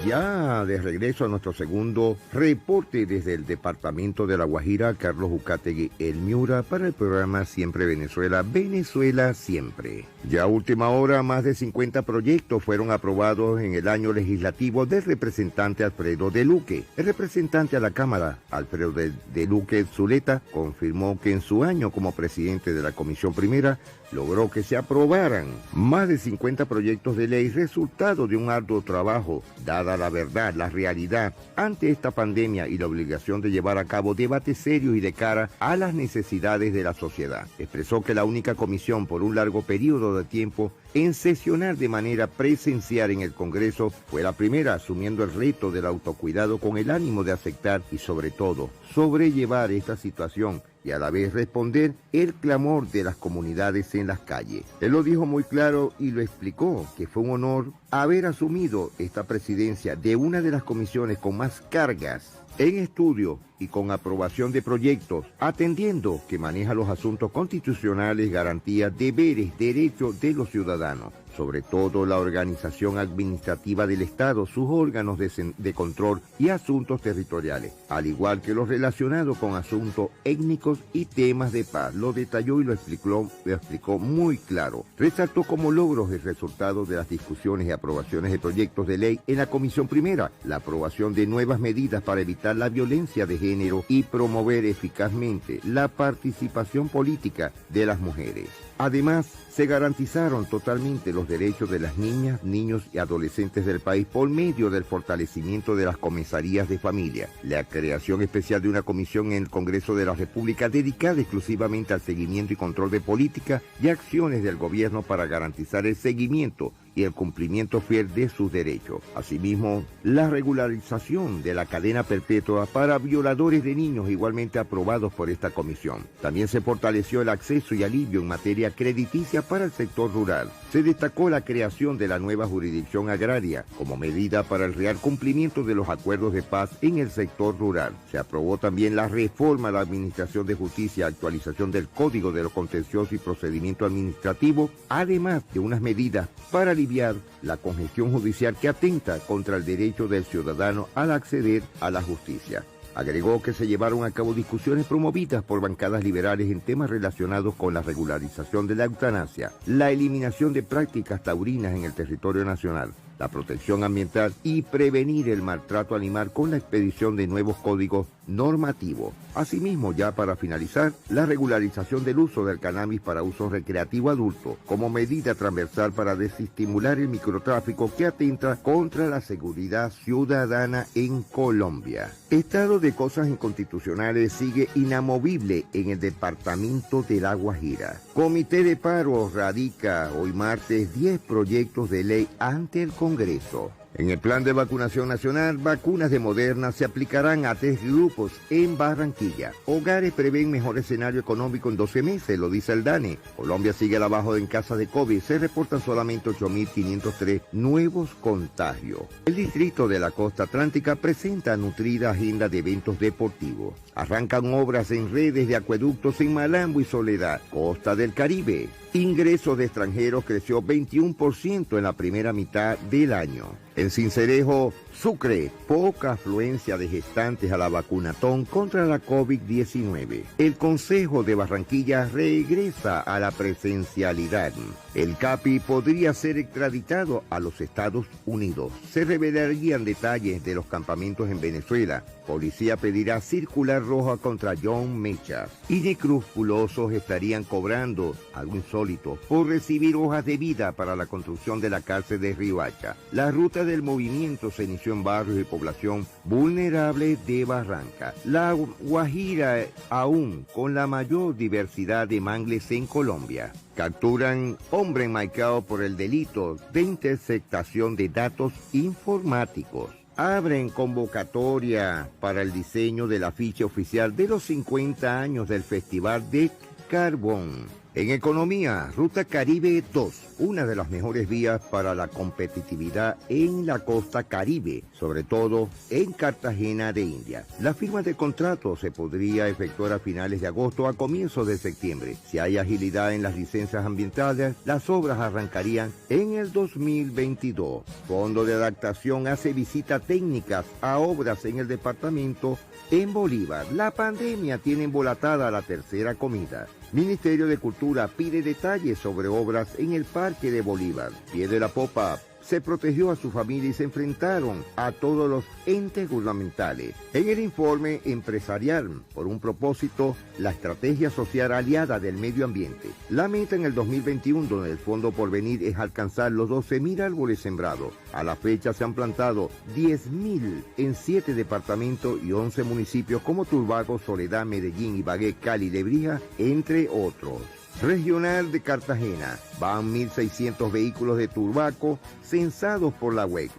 Ya de regreso a nuestro segundo reporte desde el departamento de La Guajira, Carlos Uzcategui, El Miura, para el programa Siempre Venezuela, Venezuela Siempre. Ya a última hora, más de 50 proyectos fueron aprobados en el año legislativo del representante Alfredo de Luque. El representante a la Cámara, Alfredo de Luque Zuleta, confirmó que en su año como presidente de la Comisión Primera, logró que se aprobaran más de 50 proyectos de ley, resultado de un arduo trabajo, dada la verdad, la realidad, ante esta pandemia y la obligación de llevar a cabo debates serios y de cara a las necesidades de la sociedad. Expresó que la única comisión por un largo periodo de tiempo en sesionar de manera presencial en el Congreso fue la primera, asumiendo el reto del autocuidado con el ánimo de aceptar y sobre todo sobrellevar esta situación y a la vez responder el clamor de las comunidades en las calles. Él lo dijo muy claro y lo explicó, que fue un honor haber asumido esta presidencia de una de las comisiones con más cargas en estudio y con aprobación de proyectos, atendiendo que maneja los asuntos constitucionales, garantías, deberes, derechos de los ciudadanos, sobre todo la organización administrativa del Estado, sus órganos de control y asuntos territoriales, al igual que los relacionados con asuntos étnicos y temas de paz. Lo detalló y lo explicó muy claro. Resaltó como logros el resultado de las discusiones y aprobaciones de proyectos de ley en la Comisión Primera, la aprobación de nuevas medidas para evitar la violencia de género y promover eficazmente la participación política de las mujeres. Además, se garantizaron totalmente los derechos de las niñas, niños y adolescentes del país por medio del fortalecimiento de las comisarías de familia, la creación especial de una comisión en el Congreso de la República dedicada exclusivamente al seguimiento y control de políticas y acciones del gobierno para garantizar el seguimiento y el cumplimiento fiel de sus derechos. Asimismo, la regularización de la cadena perpetua para violadores de niños, igualmente aprobados por esta comisión. También se fortaleció el acceso y alivio en materia crediticia para el sector rural. Se destacó la creación de la nueva jurisdicción agraria como medida para el real cumplimiento de los acuerdos de paz en el sector rural. Se aprobó también la reforma a la Administración de Justicia, actualización del Código de los Contenciosos y Procedimiento Administrativo, además de unas medidas para aliviar la congestión judicial que atenta contra el derecho del ciudadano al acceder a la justicia. Agregó que se llevaron a cabo discusiones promovidas por bancadas liberales en temas relacionados con la regularización de la eutanasia, la eliminación de prácticas taurinas en el territorio nacional, la protección ambiental y prevenir el maltrato animal con la expedición de nuevos códigos normativos. Asimismo, ya para finalizar, la regularización del uso del cannabis para uso recreativo adulto como medida transversal para desestimular el microtráfico que atenta contra la seguridad ciudadana en Colombia. Estado de cosas inconstitucionales sigue inamovible en el departamento de La Guajira. Comité de Paro radica hoy martes 10 proyectos de ley ante el Congreso. En el plan de vacunación nacional, vacunas de Moderna se aplicarán a 3 grupos en Barranquilla. Hogares prevén mejor escenario económico en 12 meses, lo dice el DANE. Colombia sigue a la baja en casos de COVID. Se reportan solamente 8.503 nuevos contagios. El distrito de la Costa Atlántica presenta nutrida agenda de eventos deportivos. Arrancan obras en redes de acueductos en Malambo y Soledad, Costa del Caribe. Ingresos de extranjeros creció 21% en la primera mitad del año. En Sincelejo, Sucre, poca afluencia de gestantes a la vacunatón contra la COVID-19. El Consejo de Barranquilla regresa a la presencialidad. El CAPI podría ser extraditado a los Estados Unidos. Se revelarían detalles de los campamentos en Venezuela. Policía pedirá circular roja contra John Mecha. Inescrupulosos estarían cobrando, algo insólito, por recibir hojas de vida para la construcción de la cárcel de Riohacha. La ruta del movimiento se inició en barrios y población vulnerable de Barranca. La Guajira aún con la mayor diversidad de mangles en Colombia. Capturan hombre enmarcado por el delito de interceptación de datos informáticos. Abren convocatoria para el diseño del afiche oficial de los 50 años del Festival de Carbón. En economía, Ruta Caribe 2, una de las mejores vías para la competitividad en la costa Caribe, sobre todo en Cartagena de India. La firma de contrato se podría efectuar a finales de agosto o a comienzos de septiembre. Si hay agilidad en las licencias ambientales, las obras arrancarían en el 2022. Fondo de Adaptación hace visitas técnicas a obras en el departamento en Bolívar. La pandemia tiene embolatada la tercera comida. Ministerio de Cultura pide detalles sobre obras en el Parque de Bolívar. Pie de la Popa se protegió a su familia y se enfrentaron a todos los entes gubernamentales. En el informe empresarial, por un propósito, la estrategia social aliada del medio ambiente. La meta en el 2021 donde el Fondo Porvenir es alcanzar los 12.000 árboles sembrados. A la fecha se han plantado 10.000 en 7 departamentos y 11 municipios como Turbago, Soledad, Medellín, Ibagué, Cali, Lebrija, entre otros. Regional de Cartagena. Van 1.600 vehículos de Turbaco censados por la UEC.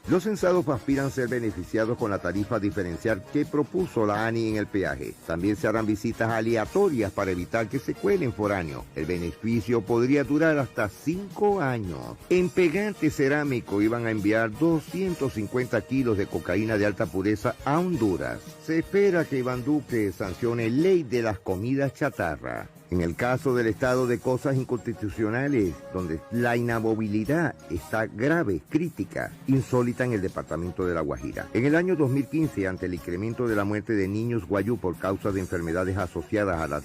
Los censados aspiran a ser beneficiados con la tarifa diferencial que propuso la ANI en el peaje. También se harán visitas aleatorias para evitar que se cuelen foráneos. El beneficio podría durar hasta 5 años. En Pegante Cerámico iban a enviar 250 kilos de cocaína de alta pureza a Honduras. Se espera que Iván Duque sancione ley de las comidas chatarra. En el caso del estado de cosas inconstitucionales, donde la inamovilidad está grave, crítica, insólita en el departamento de La Guajira. En el año 2015, ante el incremento de la muerte de niños guayú por causa de enfermedades asociadas a la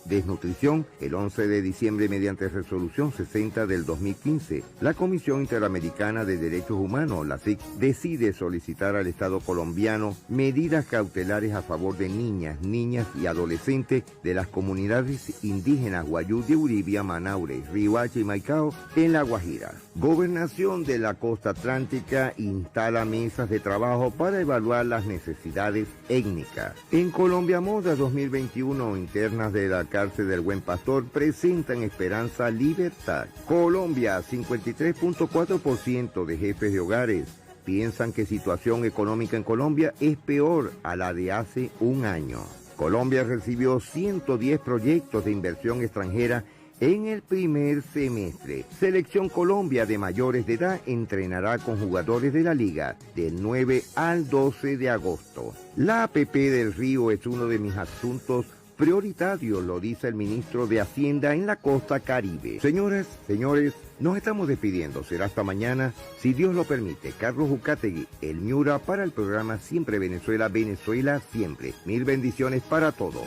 desnutrición, el 11 de diciembre, mediante resolución 60 del 2015, la Comisión Interamericana de Derechos Humanos, la CIC, decide solicitar al Estado colombiano medidas cautelares a favor de niñas y adolescentes de las comunidades indígenas guayú de Uribia, Manaure, Riohacha y Maicao en La Guajira. Gobernación de la Costa Atlántica instala mesas de trabajo para evaluar las necesidades étnicas. En Colombia Moda 2021, internas de la cárcel del Buen Pastor presentan esperanza libertad. Colombia, 53.4% de jefes de hogares piensan que situación económica en Colombia es peor a la de hace un año. Colombia recibió 110 proyectos de inversión extranjera en el primer semestre. Selección Colombia de mayores de edad entrenará con jugadores de la liga del 9 al 12 de agosto. La APP del Río es uno de mis asuntos prioritarios, lo dice el ministro de Hacienda en la costa Caribe. Señoras, señores, nos estamos despidiendo. Será hasta mañana, si Dios lo permite. Carlos Ucategui, el Miura, para el programa Siempre Venezuela, Venezuela Siempre. Mil bendiciones para todos.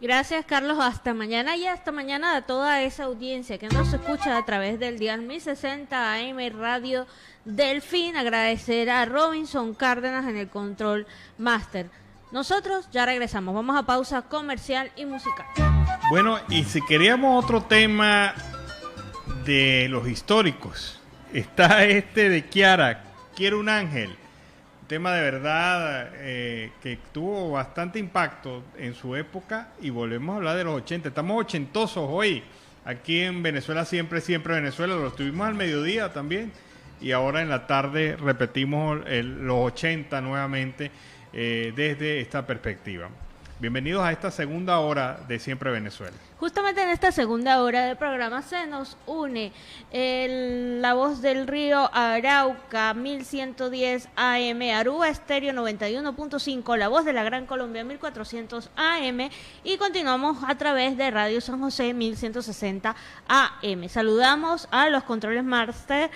Gracias, Carlos. Hasta mañana, y hasta mañana a toda esa audiencia que nos escucha a través del dial 1060 AM Radio Delfín. Agradecer a Robinson Cárdenas en el control master. Nosotros ya regresamos. Vamos a pausa comercial y musical.
Bueno, y si queríamos otro tema de los históricos, está este de Kiara, Quiero un ángel. Un tema de verdad que tuvo bastante impacto en su época, y volvemos a hablar de los 80. Estamos ochentosos hoy, aquí en Venezuela Siempre, Siempre Venezuela. Lo estuvimos al mediodía también, y ahora en la tarde repetimos los 80 nuevamente desde esta perspectiva. Bienvenidos a esta segunda hora de Siempre Venezuela.
Justamente en esta segunda hora del programa se nos une La Voz del Río Arauca 1110 AM, Aruba Estéreo 91.5, La Voz de la Gran Colombia 1400 AM, y continuamos a través de Radio San José 1160 AM. Saludamos a los controles master,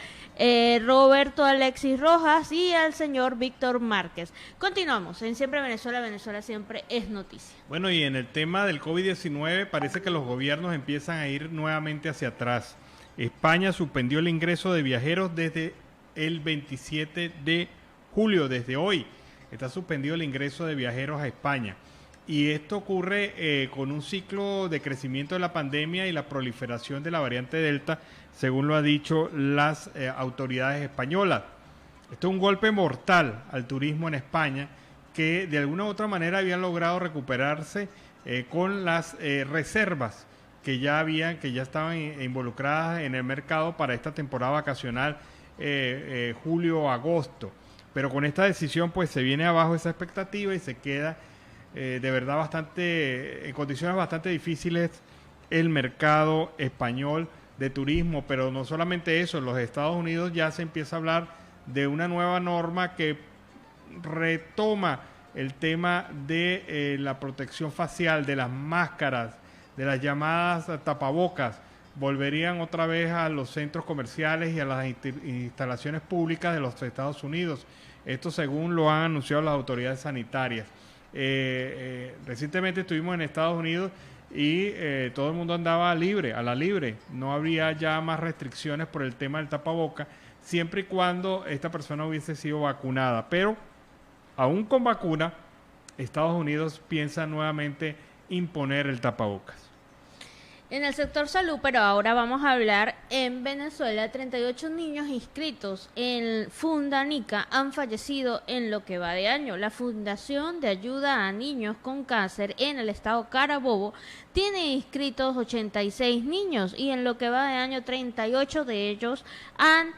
Roberto Alexis Rojas, y al señor Víctor Márquez. Continuamos en Siempre Venezuela, Venezuela Siempre es noticia.
Bueno, y en el tema del COVID-19 parece que los gobiernos empiezan a ir nuevamente hacia atrás. España suspendió el ingreso de viajeros desde el 27 de julio, desde hoy. Está suspendido el ingreso de viajeros a España. Y esto ocurre con un ciclo de crecimiento de la pandemia y la proliferación de la variante Delta, según lo ha dicho las autoridades españolas. Esto es un golpe mortal al turismo en España, que de alguna u otra manera habían logrado recuperarse con las reservas que ya estaban involucradas en el mercado para esta temporada vacacional julio-agosto. Pero con esta decisión pues se viene abajo esa expectativa y se queda de verdad en condiciones bastante difíciles el mercado español de turismo. Pero no solamente eso, en los Estados Unidos ya se empieza a hablar de una nueva norma que retoma el tema de la protección facial, de las máscaras, de las llamadas tapabocas. Volverían otra vez a los centros comerciales y a las instalaciones públicas de los Estados Unidos. Esto según lo han anunciado las autoridades sanitarias. Recientemente estuvimos en Estados Unidos y todo el mundo andaba a la libre. No habría ya más restricciones por el tema del tapaboca, siempre y cuando esta persona hubiese sido vacunada. Pero aún con vacuna, Estados Unidos piensa nuevamente imponer el tapabocas.
En el sector salud, pero ahora vamos a hablar en Venezuela, 38 niños inscritos en Fundanica han fallecido en lo que va de año. La Fundación de Ayuda a Niños con Cáncer en el estado Carabobo tiene inscritos 86 niños y en lo que va de año 38 de ellos han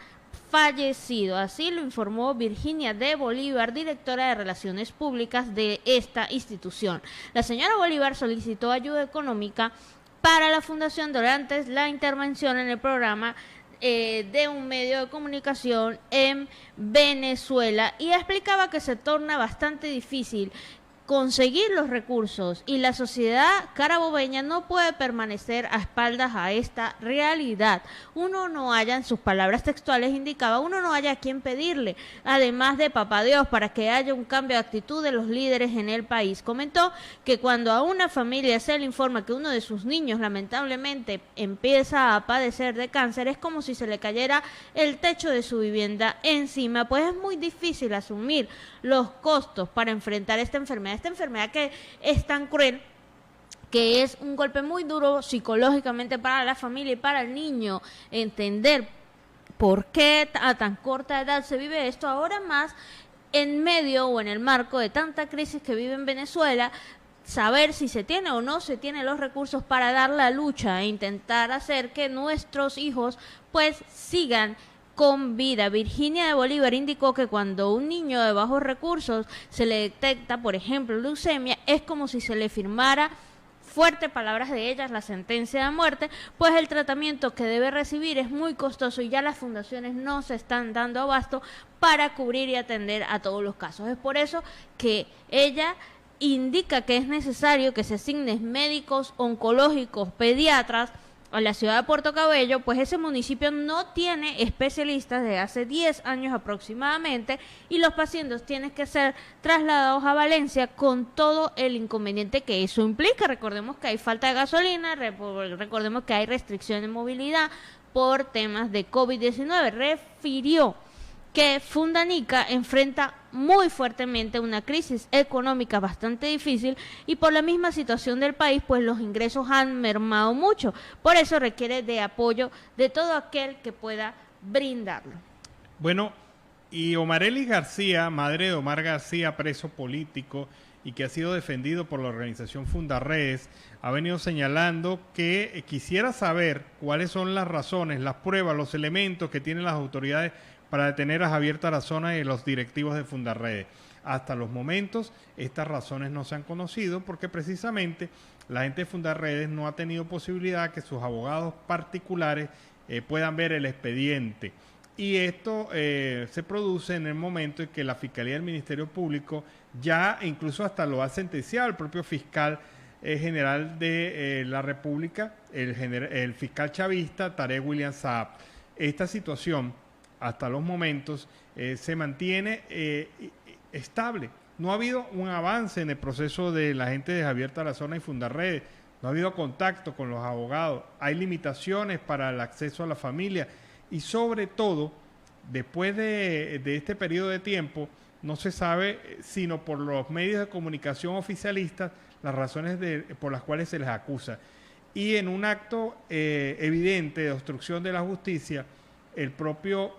fallecido. Así lo informó Virginia de Bolívar, directora de Relaciones Públicas de esta institución. La señora Bolívar solicitó ayuda económica para la fundación durante la intervención en el programa de un medio de comunicación en Venezuela y explicaba que se torna bastante difícil conseguir los recursos y la sociedad carabobeña no puede permanecer a espaldas a esta realidad. Uno no haya, en sus palabras textuales indicaba, uno no haya a quien pedirle, además de papá Dios, para que haya un cambio de actitud de los líderes en el país. Comentó que cuando a una familia se le informa que uno de sus niños lamentablemente empieza a padecer de cáncer, es como si se le cayera el techo de su vivienda encima, pues es muy difícil asumir los costos para enfrentar esta enfermedad que es tan cruel, que es un golpe muy duro psicológicamente para la familia y para el niño, entender por qué a tan corta edad se vive esto, ahora más en medio o en el marco de tanta crisis que vive en Venezuela, saber si se tiene o no se tiene los recursos para dar la lucha e intentar hacer que nuestros hijos pues sigan con vida. Virginia de Bolívar indicó que cuando un niño de bajos recursos se le detecta, por ejemplo, leucemia, es como si se le firmara, fuertes palabras de ellas, la sentencia de muerte, pues el tratamiento que debe recibir es muy costoso y ya las fundaciones no se están dando abasto para cubrir y atender a todos los casos. Es por eso que ella indica que es necesario que se asignen médicos, oncológicos, pediatras a la ciudad de Puerto Cabello, pues ese municipio no tiene especialistas desde hace 10 años aproximadamente y los pacientes tienen que ser trasladados a Valencia con todo el inconveniente que eso implica. Recordemos que hay falta de gasolina, recordemos que hay restricción de movilidad por temas de COVID-19. Refirió que Fundanica enfrenta muy fuertemente una crisis económica bastante difícil y por la misma situación del país, pues los ingresos han mermado mucho. Por eso requiere de apoyo de todo aquel que pueda brindarlo.
Bueno, y Omarely García, madre de Omar García, preso político y que ha sido defendido por la organización Fundarredes, ha venido señalando que quisiera saber cuáles son las razones, las pruebas, los elementos que tienen las autoridades para detener a Javier Tarazona y los directivos de Fundarredes. Hasta los momentos, estas razones no se han conocido porque precisamente la gente de Fundarredes no ha tenido posibilidad que sus abogados particulares puedan ver el expediente. Y esto se produce en el momento en que la Fiscalía del Ministerio Público ya incluso hasta lo ha sentenciado el propio fiscal general de la República, el fiscal chavista Tarek William Saab. Esta situación hasta los momentos se mantiene estable. No ha habido un avance en el proceso de la gente de Javier Tarazona y Fundarredes, no ha habido contacto con los abogados, hay limitaciones para el acceso a la familia y sobre todo, después de este periodo de tiempo, no se sabe, sino por los medios de comunicación oficialistas, las razones por las cuales se les acusa. Y en un acto evidente de obstrucción de la justicia, el propio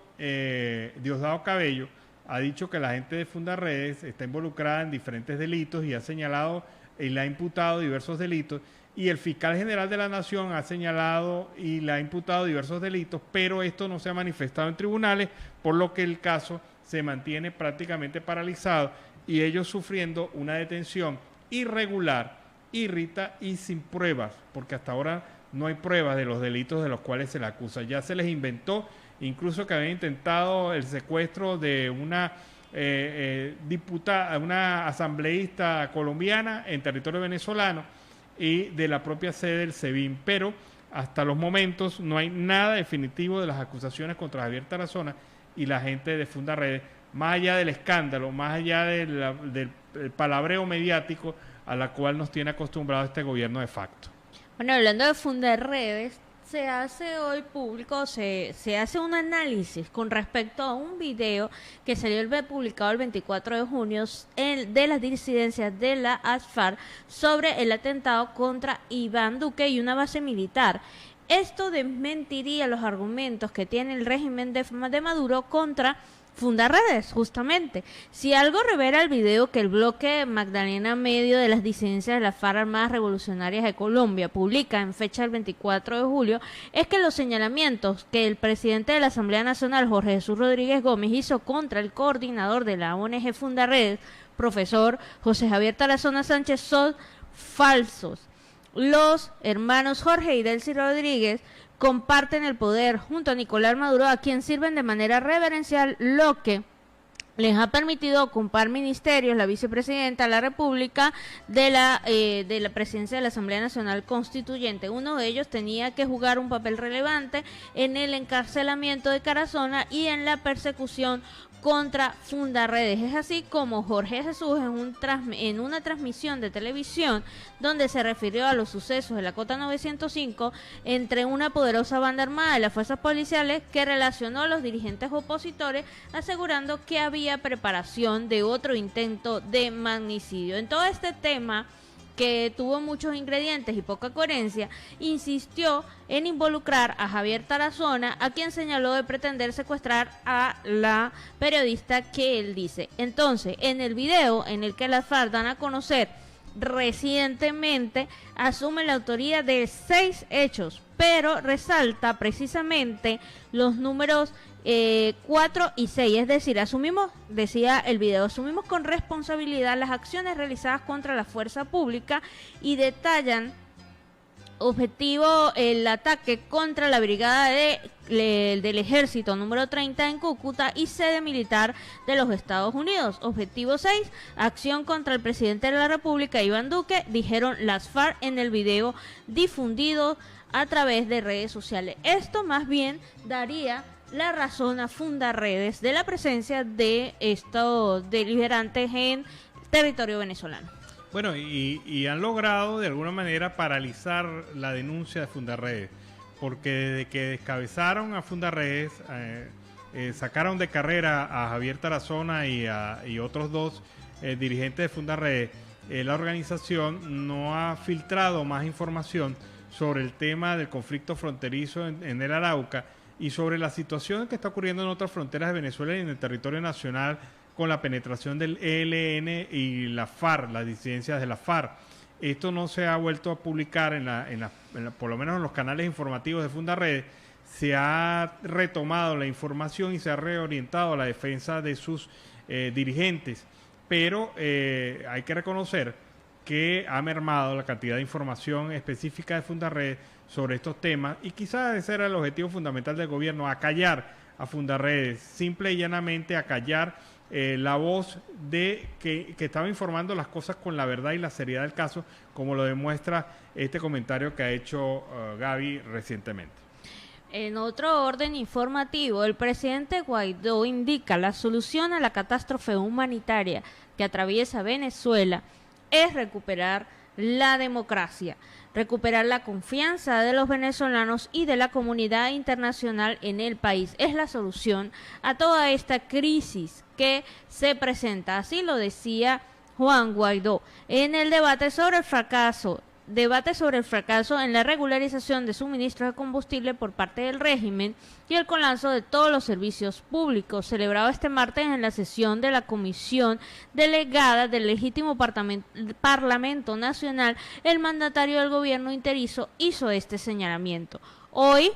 Diosdado Cabello ha dicho que la gente de Fundarredes está involucrada en diferentes delitos y ha señalado y le ha imputado diversos delitos, y el fiscal general de la Nación ha señalado y le ha imputado diversos delitos, pero esto no se ha manifestado en tribunales, por lo que el caso se mantiene prácticamente paralizado y ellos sufriendo una detención irregular, irrita y sin pruebas, porque hasta ahora no hay pruebas de los delitos de los cuales se le acusa. Ya se les inventó incluso que habían intentado el secuestro de una diputada, una asambleísta colombiana en territorio venezolano y de la propia sede del SEBIN, pero hasta los momentos no hay nada definitivo de las acusaciones contra Javier Tarazona y la gente de Fundarredes, más allá del escándalo, más allá del palabreo mediático a la cual nos tiene acostumbrado este gobierno de facto.
Bueno, hablando de Fundarredes, se hace hoy público, se hace un análisis con respecto a un video que salió publicado el 24 de junio de las disidencias de la ASFAR sobre el atentado contra Iván Duque y una base militar. Esto desmentiría los argumentos que tiene el régimen de Maduro contra Fundarredes, justamente. Si algo revela el video que el bloque Magdalena Medio de las disidencias de las FARC Armadas Revolucionarias de Colombia publica en fecha del 24 de julio, es que los señalamientos que el presidente de la Asamblea Nacional, Jorge Jesús Rodríguez Gómez, hizo contra el coordinador de la ONG Fundarredes, profesor José Javier Tarazona Sánchez, son falsos. Los hermanos Jorge y Delcy Rodríguez comparten el poder junto a Nicolás Maduro, a quien sirven de manera reverencial, lo que les ha permitido ocupar ministerios, la vicepresidenta de la República, de la presidencia de la Asamblea Nacional Constituyente. Uno de ellos tenía que jugar un papel relevante en el encarcelamiento de Tarazona y en la persecución contra Fundarredes. Es así como Jorge Jesús en una transmisión de televisión donde se refirió a los sucesos de la Cota 905 entre una poderosa banda armada de las fuerzas policiales que relacionó a los dirigentes opositores, asegurando que había preparación de otro intento de magnicidio. En todo este tema, que tuvo muchos ingredientes y poca coherencia, insistió en involucrar a Javier Tarazona, a quien señaló de pretender secuestrar a la periodista que él dice. Entonces, en el video en el que las FARC dan a conocer recientemente, asume la autoría de 6 hechos, pero resalta precisamente los números 4 y 6, es decir, asumimos, decía el video, asumimos con responsabilidad las acciones realizadas contra la fuerza pública y detallan objetivo el ataque contra la brigada del ejército número 30 en Cúcuta y sede militar de los Estados Unidos. Objetivo 6, acción contra el presidente de la República, Iván Duque, dijeron las FARC en el video difundido a través de redes sociales. Esto más bien daría la razón a Fundarredes de la presencia de estos deliberantes en territorio venezolano.
Bueno, y han logrado de alguna manera paralizar la denuncia de Fundarredes, porque desde que descabezaron a Fundarredes, sacaron de carrera a Javier Tarazona y otros 2 dirigentes de Fundarredes, la organización no ha filtrado más información sobre el tema del conflicto fronterizo en el Arauca y sobre la situación que está ocurriendo en otras fronteras de Venezuela y en el territorio nacional con la penetración del ELN y la FARC, las disidencias de la FARC. Esto no se ha vuelto a publicar por lo menos en los canales informativos de Fundarredes. Se ha retomado la información y se ha reorientado a la defensa de sus dirigentes, pero hay que reconocer que ha mermado la cantidad de información específica de Fundarredes sobre estos temas, y quizás ese era el objetivo fundamental del gobierno, acallar a Fundarredes, simple y llanamente acallar la voz de que estaba informando las cosas con la verdad y la seriedad del caso, como lo demuestra este comentario que ha hecho Gaby recientemente.
En otro orden informativo, el presidente Guaidó indica la solución a la catástrofe humanitaria que atraviesa Venezuela es recuperar la democracia, recuperar la confianza de los venezolanos y de la comunidad internacional en el país. Es la solución a toda esta crisis que se presenta. Así lo decía Juan Guaidó en el debate sobre el fracaso en la regularización de suministros de combustible por parte del régimen y el colapso de todos los servicios públicos, celebrado este martes en la sesión de la Comisión Delegada del Legítimo Parlamento Nacional. El mandatario del gobierno interizo hizo este señalamiento. Hoy,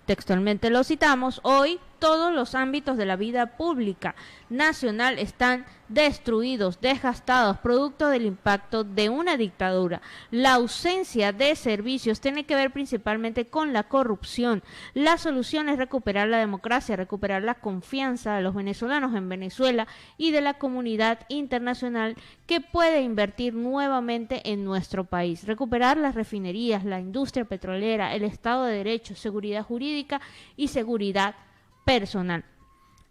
textualmente lo citamos, hoy todos los ámbitos de la vida pública nacional están destruidos, desgastados, producto del impacto de una dictadura. La ausencia de servicios tiene que ver principalmente con la corrupción. La solución es recuperar la democracia, recuperar la confianza de los venezolanos en Venezuela y de la comunidad internacional que puede invertir nuevamente en nuestro país. Recuperar las refinerías, la industria petrolera, el Estado de Derecho, seguridad jurídica y seguridad personal.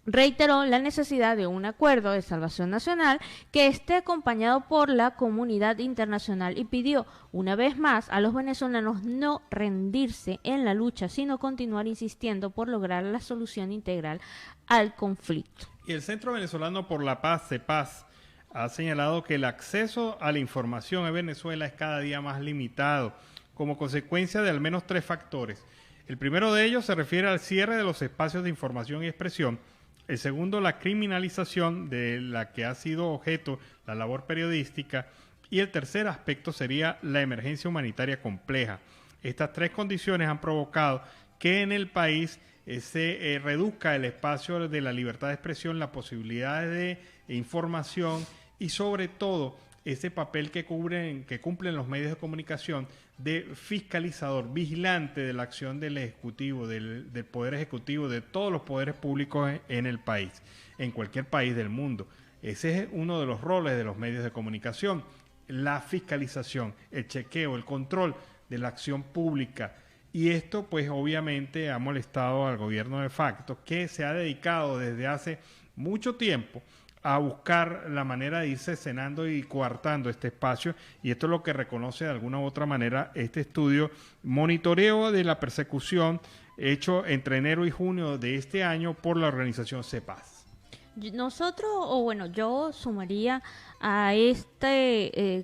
reiteró la necesidad de un acuerdo de salvación nacional que esté acompañado por la comunidad internacional y pidió una vez más a los venezolanos no rendirse en la lucha, sino continuar insistiendo por lograr la solución integral al conflicto.
Y el Centro Venezolano por la Paz, CEPAZ, ha señalado que el acceso a la información en Venezuela es cada día más limitado, como consecuencia de al menos 3 factores. El primero de ellos se refiere al cierre de los espacios de información y expresión. El segundo, la criminalización de la que ha sido objeto la labor periodística. Y el tercer aspecto sería la emergencia humanitaria compleja. Estas 3 condiciones han provocado que en el país se reduzca el espacio de la libertad de expresión, la posibilidad de información y sobre todo ese papel que cumplen los medios de comunicación de fiscalizador, vigilante de la acción del Ejecutivo, del Poder Ejecutivo, de todos los poderes públicos en el país, en cualquier país del mundo. Ese es uno de los roles de los medios de comunicación, la fiscalización, el chequeo, el control de la acción pública. Y esto pues obviamente ha molestado al gobierno de facto, que se ha dedicado desde hace mucho tiempo a buscar la manera de ir cercenando y coartando este espacio, y esto es lo que reconoce de alguna u otra manera este estudio monitoreo de la persecución hecho entre enero y junio de este año por la organización CEPAZ.
Yo sumaría a esta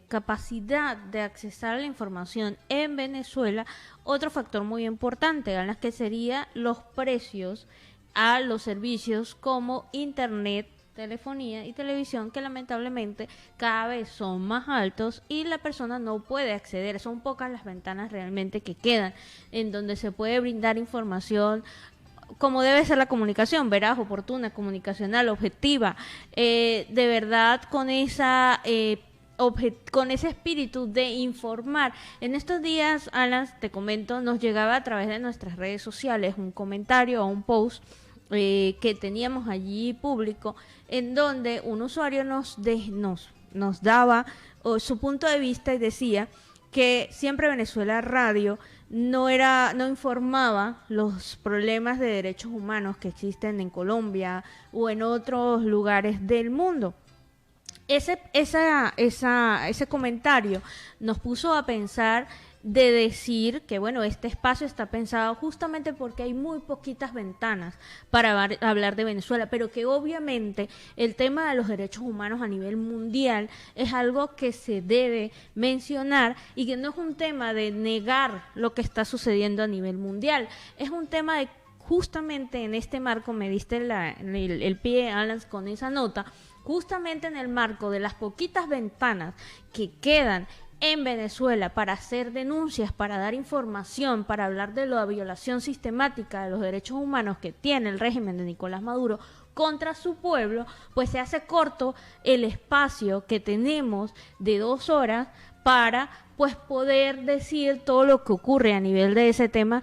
capacidad de accesar a la información en Venezuela otro factor muy importante, en las que sería los precios a los servicios como internet, telefonía y televisión, que lamentablemente cada vez son más altos y la persona no puede acceder. Son pocas las ventanas realmente que quedan en donde se puede brindar información como debe ser la comunicación, veraz, oportuna, comunicacional, objetiva, de verdad con con ese espíritu de informar. En estos días, Alan, te comento, nos llegaba a través de nuestras redes sociales un comentario o un post que teníamos allí público, en donde un usuario nos daba su punto de vista y decía que Siempre Venezuela Radio no informaba los problemas de derechos humanos que existen en Colombia o en otros lugares del mundo. Ese comentario nos puso a pensar de decir que, bueno, este espacio está pensado justamente porque hay muy poquitas ventanas para hablar de Venezuela, pero que obviamente el tema de los derechos humanos a nivel mundial es algo que se debe mencionar y que no es un tema de negar lo que está sucediendo a nivel mundial, es un tema de justamente en este marco, me diste el pie, Alan, con esa nota, justamente en el marco de las poquitas ventanas que quedan en Venezuela para hacer denuncias, para dar información, para hablar de la violación sistemática de los derechos humanos que tiene el régimen de Nicolás Maduro contra su pueblo, pues se hace corto el espacio que tenemos de 2 horas para pues poder decir todo lo que ocurre a nivel de ese tema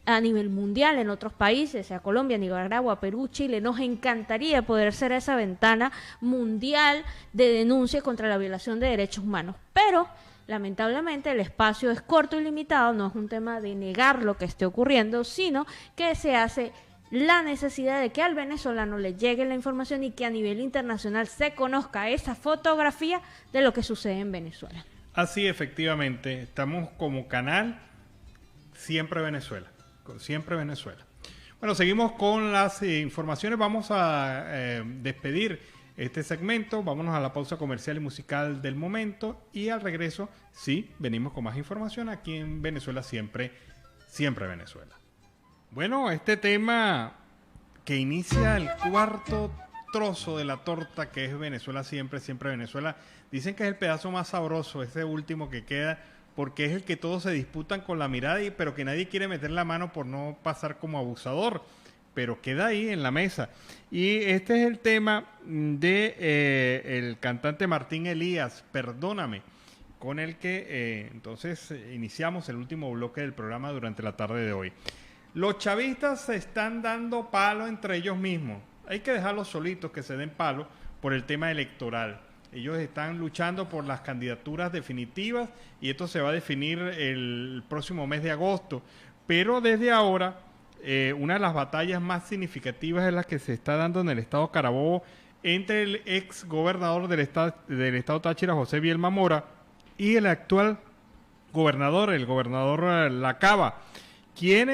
a nivel mundial, en otros países, sea Colombia, Nicaragua, Perú, Chile. Nos encantaría poder ser esa ventana mundial de denuncia contra la violación de derechos humanos, pero lamentablemente el espacio es corto y limitado. No es un tema de negar lo que esté ocurriendo, sino que se hace la necesidad de que al venezolano le llegue la información y que a nivel internacional se conozca esa fotografía de lo que sucede en Venezuela.
Así, efectivamente, estamos como canal Siempre Venezuela, Siempre Venezuela. Bueno, seguimos con las informaciones. Vamos a despedir este segmento. Vámonos a la pausa comercial y musical del momento. Y al regreso, sí, venimos con más información aquí en Venezuela Siempre, Siempre Venezuela. Bueno, este tema que inicia el cuarto trozo de la torta que es Venezuela Siempre, Siempre Venezuela. Dicen que es el pedazo más sabroso, ese último que queda, porque es el que todos se disputan con la mirada, pero que nadie quiere meter la mano por no pasar como abusador, pero queda ahí en la mesa. Y este es el tema de el cantante Martín Elías, Perdóname, con el que entonces iniciamos el último bloque del programa durante la tarde de hoy. Los chavistas se están dando palo entre ellos mismos. Hay que dejarlos solitos que se den palo por el tema electoral. Ellos están luchando por las candidaturas definitivas y esto se va a definir el próximo mes de agosto. Pero desde ahora una de las batallas más significativas es la que se está dando en el estado Carabobo entre el ex gobernador del estado Táchira, José Bielma Mora, y el actual gobernador, el gobernador Lacaba, quien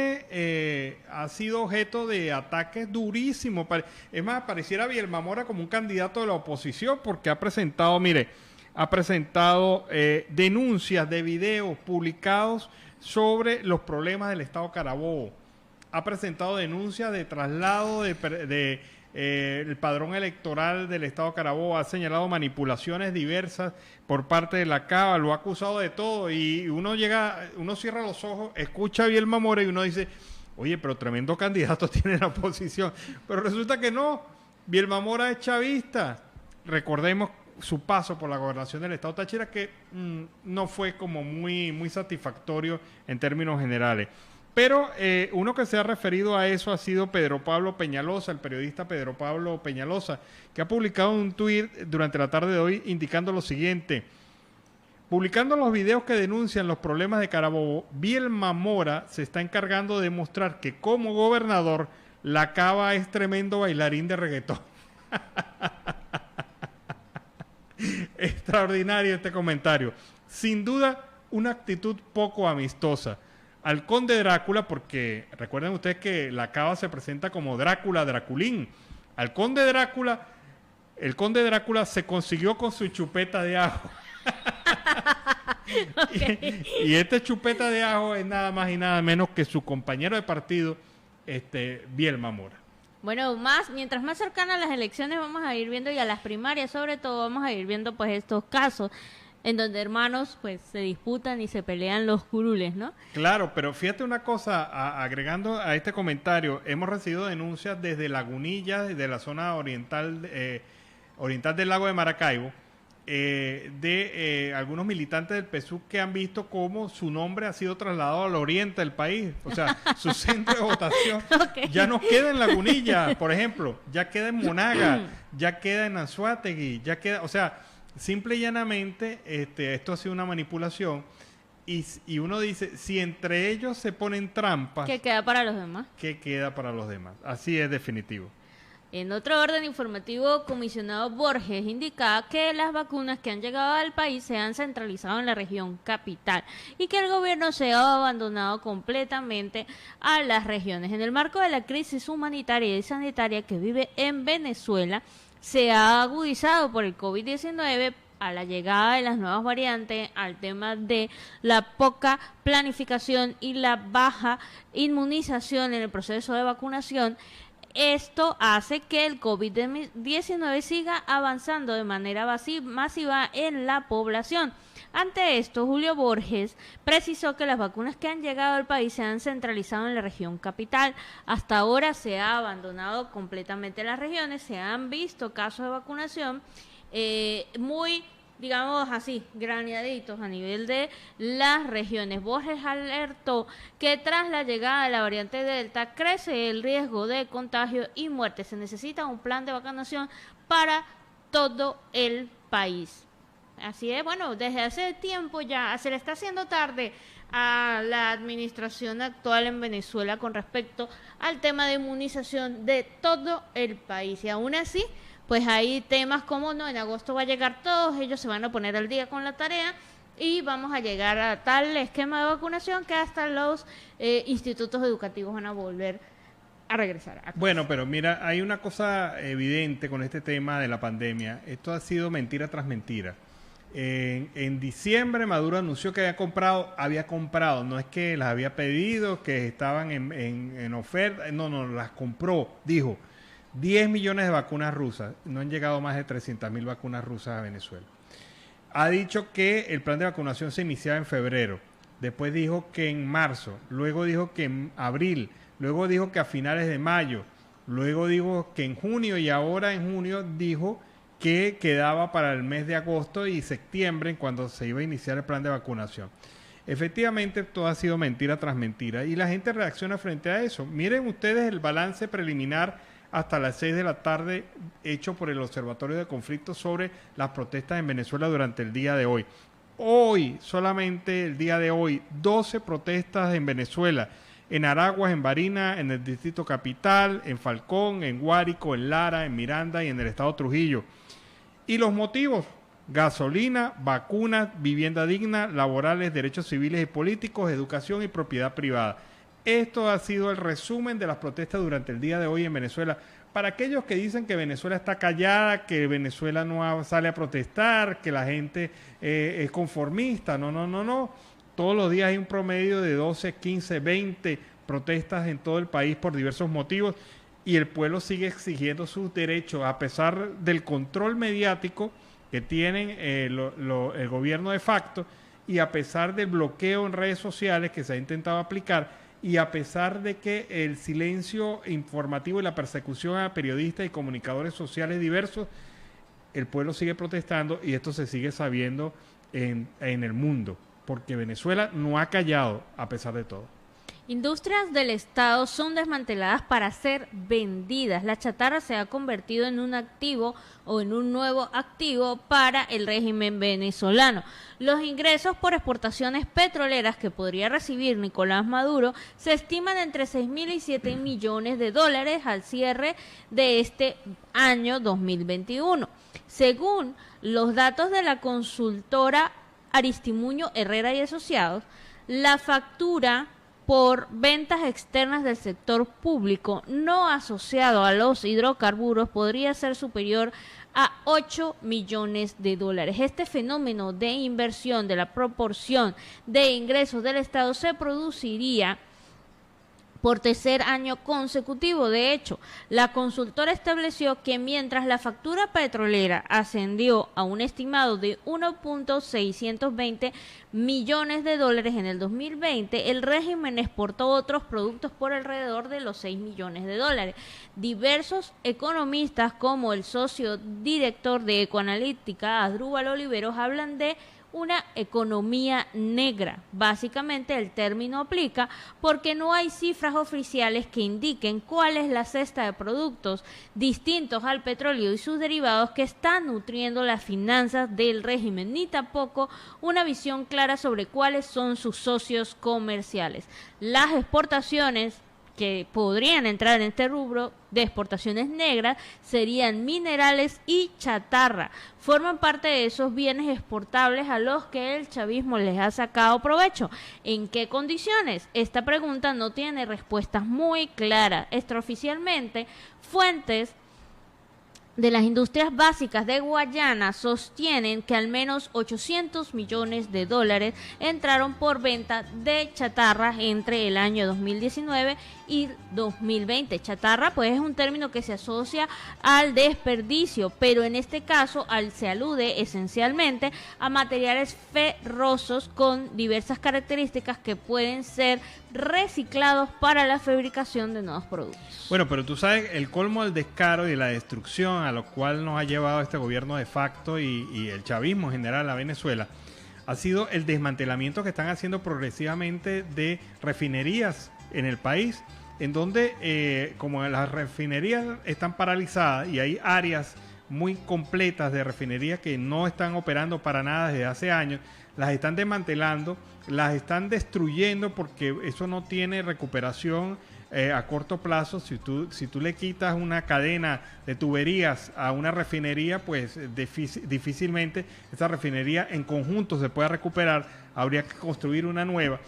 ha sido objeto de ataques durísimos. Es más, pareciera Bielma Mora como un candidato de la oposición, porque ha presentado denuncias de videos publicados sobre los problemas del estado Carabobo. Ha presentado denuncias de traslado el padrón electoral del estado Carabobo, ha señalado manipulaciones diversas por parte de la Cava, lo ha acusado de todo, y uno cierra los ojos, escucha a Bielma Mora y uno dice, oye, pero tremendo candidato tiene la oposición. Pero resulta que no, Bielma Mora es chavista. Recordemos su paso por la gobernación del estado Táchira, que no fue como muy satisfactorio en términos generales. Pero uno que se ha referido a eso ha sido Pedro Pablo Peñalosa, el periodista Pedro Pablo Peñalosa, que ha publicado un tuit durante la tarde de hoy indicando lo siguiente: publicando los videos que denuncian los problemas de Carabobo, Bielma Mora se está encargando de demostrar que como gobernador la Cava es tremendo bailarín de reggaetón. Extraordinario este comentario. Sin duda, una actitud poco amistosa. Al conde Drácula, porque recuerden ustedes que la Cava se presenta como Drácula, Draculín. Al conde Drácula, el conde Drácula se consiguió con su chupeta de ajo. Okay. Y este chupeta de ajo es nada más y nada menos que su compañero de partido, Bielma Mora.
Bueno, mientras más cercanas las elecciones vamos a ir viendo, y a las primarias sobre todo, vamos a ir viendo pues estos casos en donde hermanos pues se disputan y se pelean los curules, ¿no? Claro, pero fíjate una cosa, agregando a este comentario, hemos recibido denuncias desde Lagunilla, de la zona oriental del lago de Maracaibo, de algunos militantes del PSUV que han visto cómo su nombre ha sido trasladado al oriente del país. O sea, su centro de votación ya no queda en Lagunilla, por ejemplo, ya queda en Monaga, ya queda en Anzoátegui, ya queda, o sea, simple y llanamente, esto ha sido una manipulación, y uno dice, si entre ellos se ponen trampas, ¿qué queda para los demás? ¿Qué queda para los demás? Así es, definitivo. En otro orden informativo, comisionado Borges indicaba que las vacunas que han llegado al país se han centralizado en la región capital y que el gobierno se ha abandonado completamente a las regiones. En el marco de la crisis humanitaria y sanitaria que vive en Venezuela, se ha agudizado por el COVID-19, a la llegada de las nuevas variantes, al tema de la poca planificación y la baja inmunización en el proceso de vacunación. Esto hace que el COVID-19 siga avanzando de manera masiva en la población. Ante esto, Julio Borges precisó que las vacunas que han llegado al país se han centralizado en la región capital. Hasta ahora se ha abandonado completamente las regiones, se han visto casos de vacunación muy, digamos así, graneaditos a nivel de las regiones. Borges alertó que tras la llegada de la variante Delta crece el riesgo de contagio y muerte. Se necesita un plan de vacunación para todo el país. Así es, bueno, desde hace tiempo ya se le está haciendo tarde a la administración actual en Venezuela con respecto al tema de inmunización de todo el país. Y aún así, pues hay temas como, no, en agosto va a llegar todos, ellos se van a poner al día con la tarea y vamos a llegar a tal esquema de vacunación que hasta los institutos educativos van a volver a regresar. Bueno, pero mira, hay una cosa evidente con este tema de la pandemia. Esto ha sido mentira tras mentira. En diciembre Maduro anunció que había comprado, no es que las había pedido, que estaban en oferta, no, las compró, dijo, 10 millones de vacunas rusas, no han llegado más de 300.000 vacunas rusas a Venezuela. Ha dicho que el plan de vacunación se iniciaba en febrero, después dijo que en marzo, luego dijo que en abril, luego dijo que a finales de mayo, luego dijo que en junio, y ahora en junio dijo que quedaba para el mes de agosto y septiembre cuando se iba a iniciar el plan de vacunación. Efectivamente, todo ha sido mentira tras mentira y la gente reacciona frente a eso. Miren ustedes el balance preliminar hasta las 6 de la tarde hecho por el Observatorio de Conflictos sobre las protestas en Venezuela durante el día de hoy. Hoy, solamente el día de hoy, 12 protestas en Venezuela.
en Araguas, en Barinas, en el Distrito Capital, en Falcón, en Guárico, en Lara, en Miranda y en el estado Trujillo. Y los motivos: gasolina, vacunas, vivienda digna, laborales, derechos civiles y políticos, educación y propiedad privada. Esto ha sido el resumen de las protestas durante el día de hoy en Venezuela. Para aquellos que dicen que Venezuela está callada, que Venezuela no sale a protestar, que la gente es conformista, no. Todos los días hay un promedio de 12, 15, 20 protestas en todo el país por diversos motivos y el pueblo sigue exigiendo sus derechos a pesar del control mediático que tienen el gobierno de facto y a pesar del bloqueo en redes sociales que se ha intentado aplicar y a pesar de que el silencio informativo y la persecución a periodistas y comunicadores sociales diversos, el pueblo sigue protestando y esto se sigue sabiendo en el mundo, porque Venezuela no ha callado a pesar de todo.
Industrias del Estado son desmanteladas para ser vendidas. La chatarra se ha convertido en un activo o en un nuevo activo para el régimen venezolano. Los ingresos por exportaciones petroleras que podría recibir Nicolás Maduro se estiman entre 6.000 y 7 millones de dólares al cierre de este año 2021. Según los datos de la consultora Aristimuño Herrera y Asociados, la factura por ventas externas del sector público no asociado a los hidrocarburos podría ser superior a 8 millones de dólares. Este fenómeno de inversión de la proporción de ingresos del Estado se produciría por tercer año consecutivo. De hecho, la consultora estableció que mientras la factura petrolera ascendió a un estimado de 1.620 millones de dólares en el 2020, el régimen exportó otros productos por alrededor de los 6 millones de dólares. Diversos economistas, como el socio director de Ecoanalítica, Asdrúbal Oliveros, hablan de una economía negra. Básicamente el término aplica porque no hay cifras oficiales que indiquen cuál es la cesta de productos distintos al petróleo y sus derivados que están nutriendo las finanzas del régimen, ni tampoco una visión clara sobre cuáles son sus socios comerciales. Las exportaciones que podrían entrar en este rubro de exportaciones negras serían minerales y chatarra. Forman parte de esos bienes exportables a los que el chavismo les ha sacado provecho. ¿En qué condiciones? Esta pregunta no tiene respuestas muy claras. Extraoficialmente, fuentes de las industrias básicas de Guayana sostienen que al menos 800 millones de dólares entraron por venta de chatarra entre el año 2019 y 2020. Chatarra, pues, es un término que se asocia al desperdicio, pero en este caso se alude esencialmente a materiales ferrosos con diversas características que pueden ser reciclados para la fabricación de nuevos productos.
Bueno, pero tú sabes el colmo del descaro y de la destrucción a lo cual nos ha llevado este gobierno de facto y el chavismo en general a Venezuela ha sido el desmantelamiento que están haciendo progresivamente de refinerías en el país, en donde como las refinerías están paralizadas y hay áreas muy completas de refinerías que no están operando para nada desde hace años, las están desmantelando, las están destruyendo porque eso no tiene recuperación a corto plazo. Si tú le quitas una cadena de tuberías a una refinería, pues difícilmente esa refinería en conjunto se pueda recuperar, habría que construir una nueva.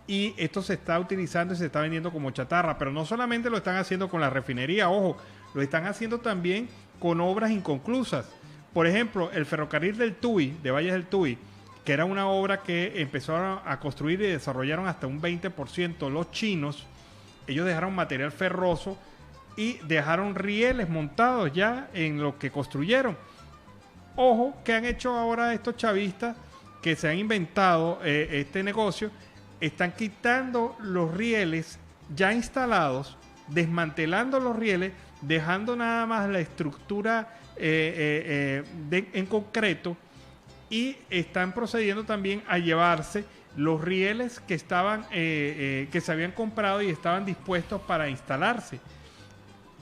Y esto se está utilizando y se está vendiendo como chatarra, pero no solamente lo están haciendo con la refinería, ojo, lo están haciendo también con obras inconclusas. Por ejemplo, el ferrocarril del Tuy, de Valles del Tuy, que era una obra que empezaron a construir y desarrollaron hasta un 20% los chinos. Ellos dejaron material ferroso y dejaron rieles montados ya en lo que construyeron. Ojo, que han hecho ahora estos chavistas que se han inventado este negocio, están quitando los rieles ya instalados, desmantelando los rieles, dejando nada más la estructura en concreto, y están procediendo también a llevarse los rieles que estaban que se habían comprado y estaban dispuestos para instalarse.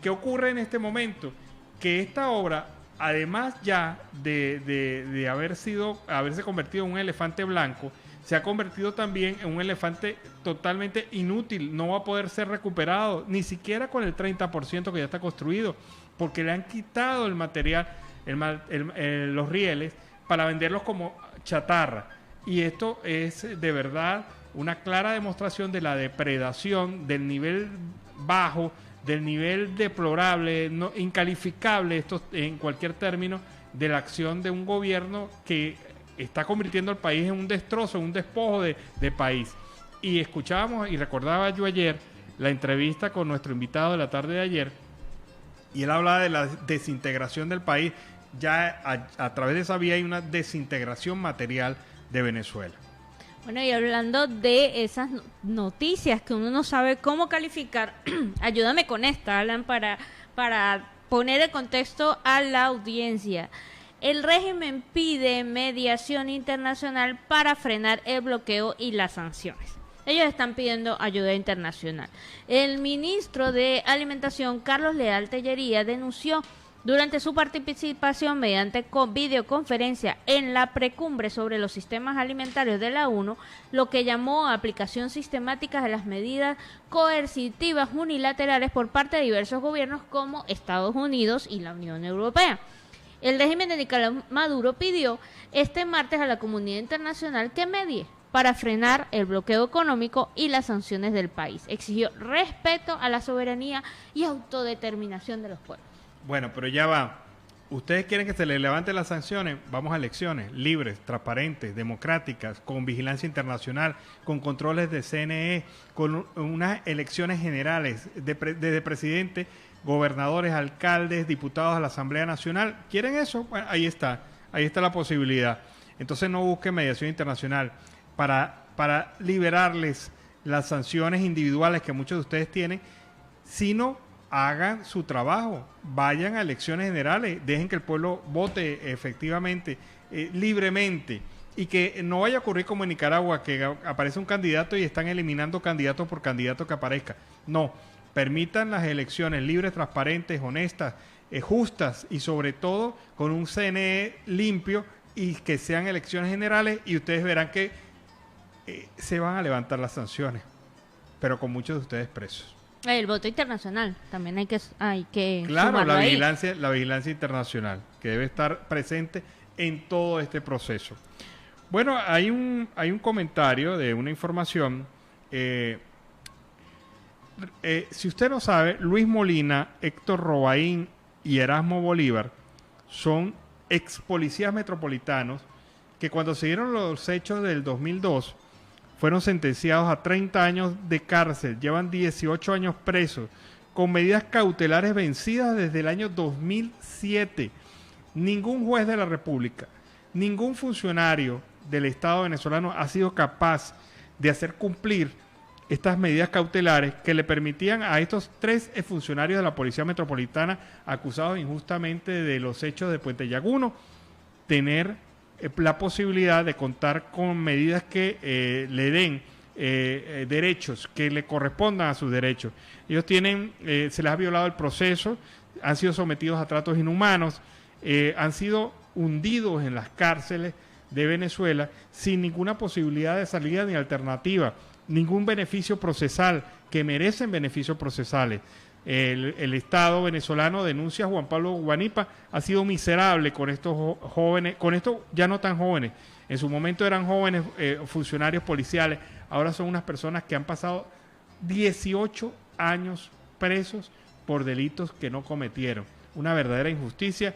¿Qué ocurre en este momento? Que esta obra, además ya de haberse convertido en un elefante blanco, se ha convertido también en un elefante totalmente inútil, no va a poder ser recuperado, ni siquiera con el 30% que ya está construido, porque le han quitado el material, los rieles, para venderlos como chatarra. Y esto es de verdad una clara demostración de la depredación, del nivel bajo, del nivel deplorable, incalificable, esto en cualquier término, de la acción de un gobierno que está convirtiendo al país en un destrozo, en un despojo de país. Y escuchábamos y recordaba yo ayer la entrevista con nuestro invitado de la tarde de ayer, y él hablaba de la desintegración del país. Ya a través de esa vía hay una desintegración material de Venezuela.
Bueno, y hablando de esas noticias que uno no sabe cómo calificar, ayúdame con esta, Alan, para poner el contexto a la audiencia. El régimen pide mediación internacional para frenar el bloqueo y las sanciones. Ellos están pidiendo ayuda internacional. El ministro de Alimentación, Carlos Leal Tellería, denunció durante su participación mediante videoconferencia en la precumbre sobre los sistemas alimentarios de la ONU, lo que llamó aplicación sistemática de las medidas coercitivas unilaterales por parte de diversos gobiernos como Estados Unidos y la Unión Europea. El régimen de Nicolás Maduro pidió este martes a la comunidad internacional que medie para frenar el bloqueo económico y las sanciones del país. Exigió respeto a la soberanía y autodeterminación de los pueblos.
Bueno, pero ya va. ¿Ustedes quieren que se les levante las sanciones? Vamos a elecciones libres, transparentes, democráticas, con vigilancia internacional, con controles de CNE, con unas elecciones generales desde presidente, gobernadores, alcaldes, diputados a la Asamblea Nacional. ¿Quieren eso? Bueno, ahí está la posibilidad. Entonces no busquen mediación internacional para liberarles las sanciones individuales que muchos de ustedes tienen, sino hagan su trabajo, vayan a elecciones generales, dejen que el pueblo vote efectivamente, libremente, y que no vaya a ocurrir como en Nicaragua, que aparece un candidato y están eliminando candidato por candidato que aparezca. No, permitan las elecciones libres, transparentes, honestas, justas y sobre todo con un CNE limpio, y que sean elecciones generales, y ustedes verán que se van a levantar las sanciones, pero con muchos de ustedes presos.
El voto internacional también hay que
claro, la
ahí.
vigilancia internacional que debe estar presente en todo este proceso. Bueno, hay un comentario de una información. Si usted no sabe, Luis Molina, Héctor Robaín y Erasmo Bolívar son ex policías metropolitanos que cuando se dieron los hechos del 2002 fueron sentenciados a 30 años de cárcel, llevan 18 años presos, con medidas cautelares vencidas desde el año 2007. Ningún juez de la República, ningún funcionario del Estado venezolano ha sido capaz de hacer cumplir estas medidas cautelares que le permitían a estos 3 funcionarios de la Policía Metropolitana acusados injustamente de los hechos de Puente Llaguno tener la posibilidad de contar con medidas que le den derechos, que le correspondan a sus derechos. Ellos tienen, se les ha violado el proceso, han sido sometidos a tratos inhumanos, han sido hundidos en las cárceles de Venezuela sin ninguna posibilidad de salida ni alternativa, ningún beneficio procesal, que merecen beneficios procesales. El Estado venezolano denuncia a Juan Pablo Guanipa, ha sido miserable con estos jóvenes, con estos ya no tan jóvenes, en su momento eran jóvenes funcionarios policiales, ahora son unas personas que han pasado 18 años presos por delitos que no cometieron. Una verdadera injusticia,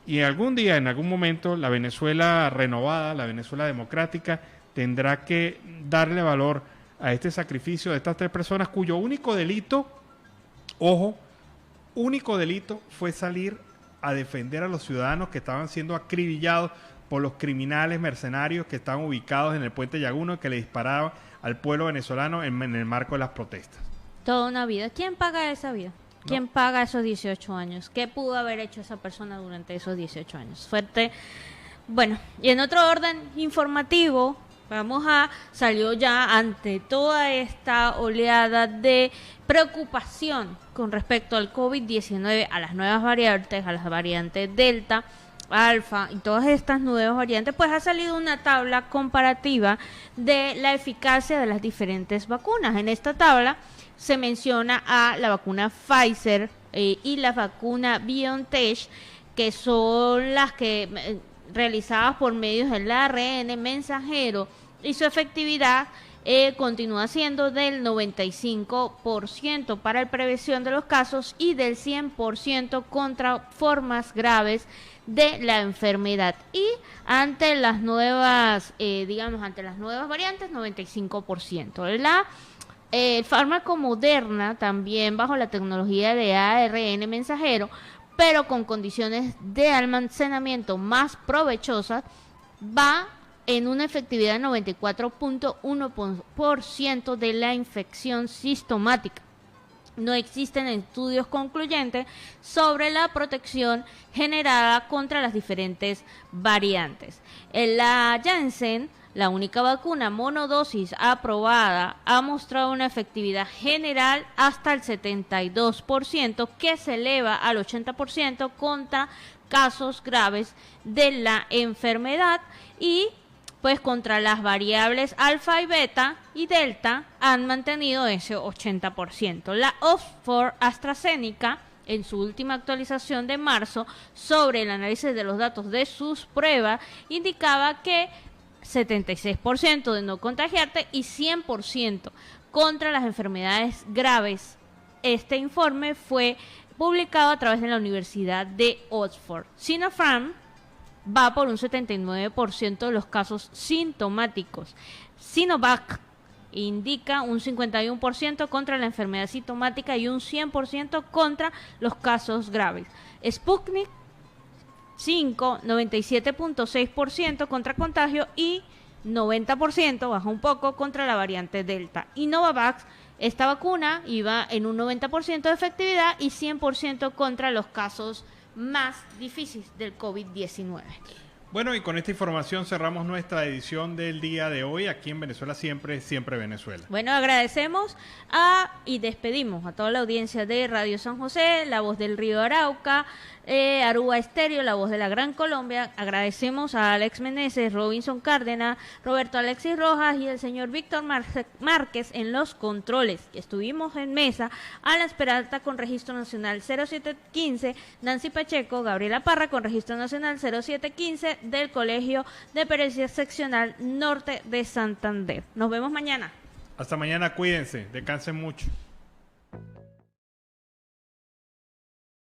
y algún día, en algún momento, la Venezuela renovada, la Venezuela democrática, tendrá que darle valor a este sacrificio de estas 3 personas cuyo único delito, ojo, único delito fue salir a defender a los ciudadanos que estaban siendo acribillados por los criminales mercenarios que estaban ubicados en el Puente Llaguno, que le disparaban al pueblo venezolano en el marco de las protestas.
Toda una vida. ¿Quién paga esa vida? ¿Quién paga esos 18 años? ¿Qué pudo haber hecho esa persona durante esos 18 años? Fuerte. Bueno, y en otro orden informativo, salió ya ante toda esta oleada de preocupación con respecto al COVID-19, a las nuevas variantes, a las variantes Delta, alfa y todas estas nuevas variantes, pues ha salido una tabla comparativa de la eficacia de las diferentes vacunas. En esta tabla se menciona a la vacuna Pfizer y la vacuna BioNTech, que son las que realizadas por medios del ARN mensajero, y su efectividad continúa siendo del 95% para la prevención de los casos y del 100% contra formas graves de la enfermedad. Y ante las nuevas, ante las nuevas variantes, 95%. El fármaco Moderna, también bajo la tecnología de ARN mensajero, pero con condiciones de almacenamiento más provechosas, va en una efectividad de 94.1% de la infección sistemática. No existen estudios concluyentes sobre la protección generada contra las diferentes variantes. En la Janssen, la única vacuna monodosis aprobada, ha mostrado una efectividad general hasta el 72%, que se eleva al 80% contra casos graves de la enfermedad, y pues contra las variables alfa y beta y delta han mantenido ese 80%. La Oxford AstraZeneca, en su última actualización de marzo sobre el análisis de los datos de sus pruebas, indicaba que 76% de no contagiarte y 100% contra las enfermedades graves. Este informe fue publicado a través de la Universidad de Oxford. Sinopharm va por un 79% de los casos sintomáticos. Sinovac indica un 51% contra la enfermedad sintomática y un 100% contra los casos graves. Sputnik 5, 97.6% contra contagio y 90%, baja un poco, contra la variante Delta. Y Novavax, esta vacuna iba en un 90% de efectividad y 100% contra los casos más difíciles del COVID-19.
Bueno, y con esta información cerramos nuestra edición del día de hoy aquí en Venezuela Siempre, Siempre Venezuela.
Bueno, agradecemos y despedimos a toda la audiencia de Radio San José, La Voz del Río Arauca, Aruba Estéreo, La Voz de la Gran Colombia. Agradecemos a Alex Meneses, Robinson Cárdenas, Roberto Alexis Rojas y el señor Víctor Márquez en los controles. Estuvimos en mesa a la Esperanza con registro nacional 0715, Nancy Pacheco, Gabriela Parra con registro nacional 0715 del Colegio de Pericia Seccional Norte de Santander. Nos vemos mañana.
Hasta mañana, cuídense, descansen mucho.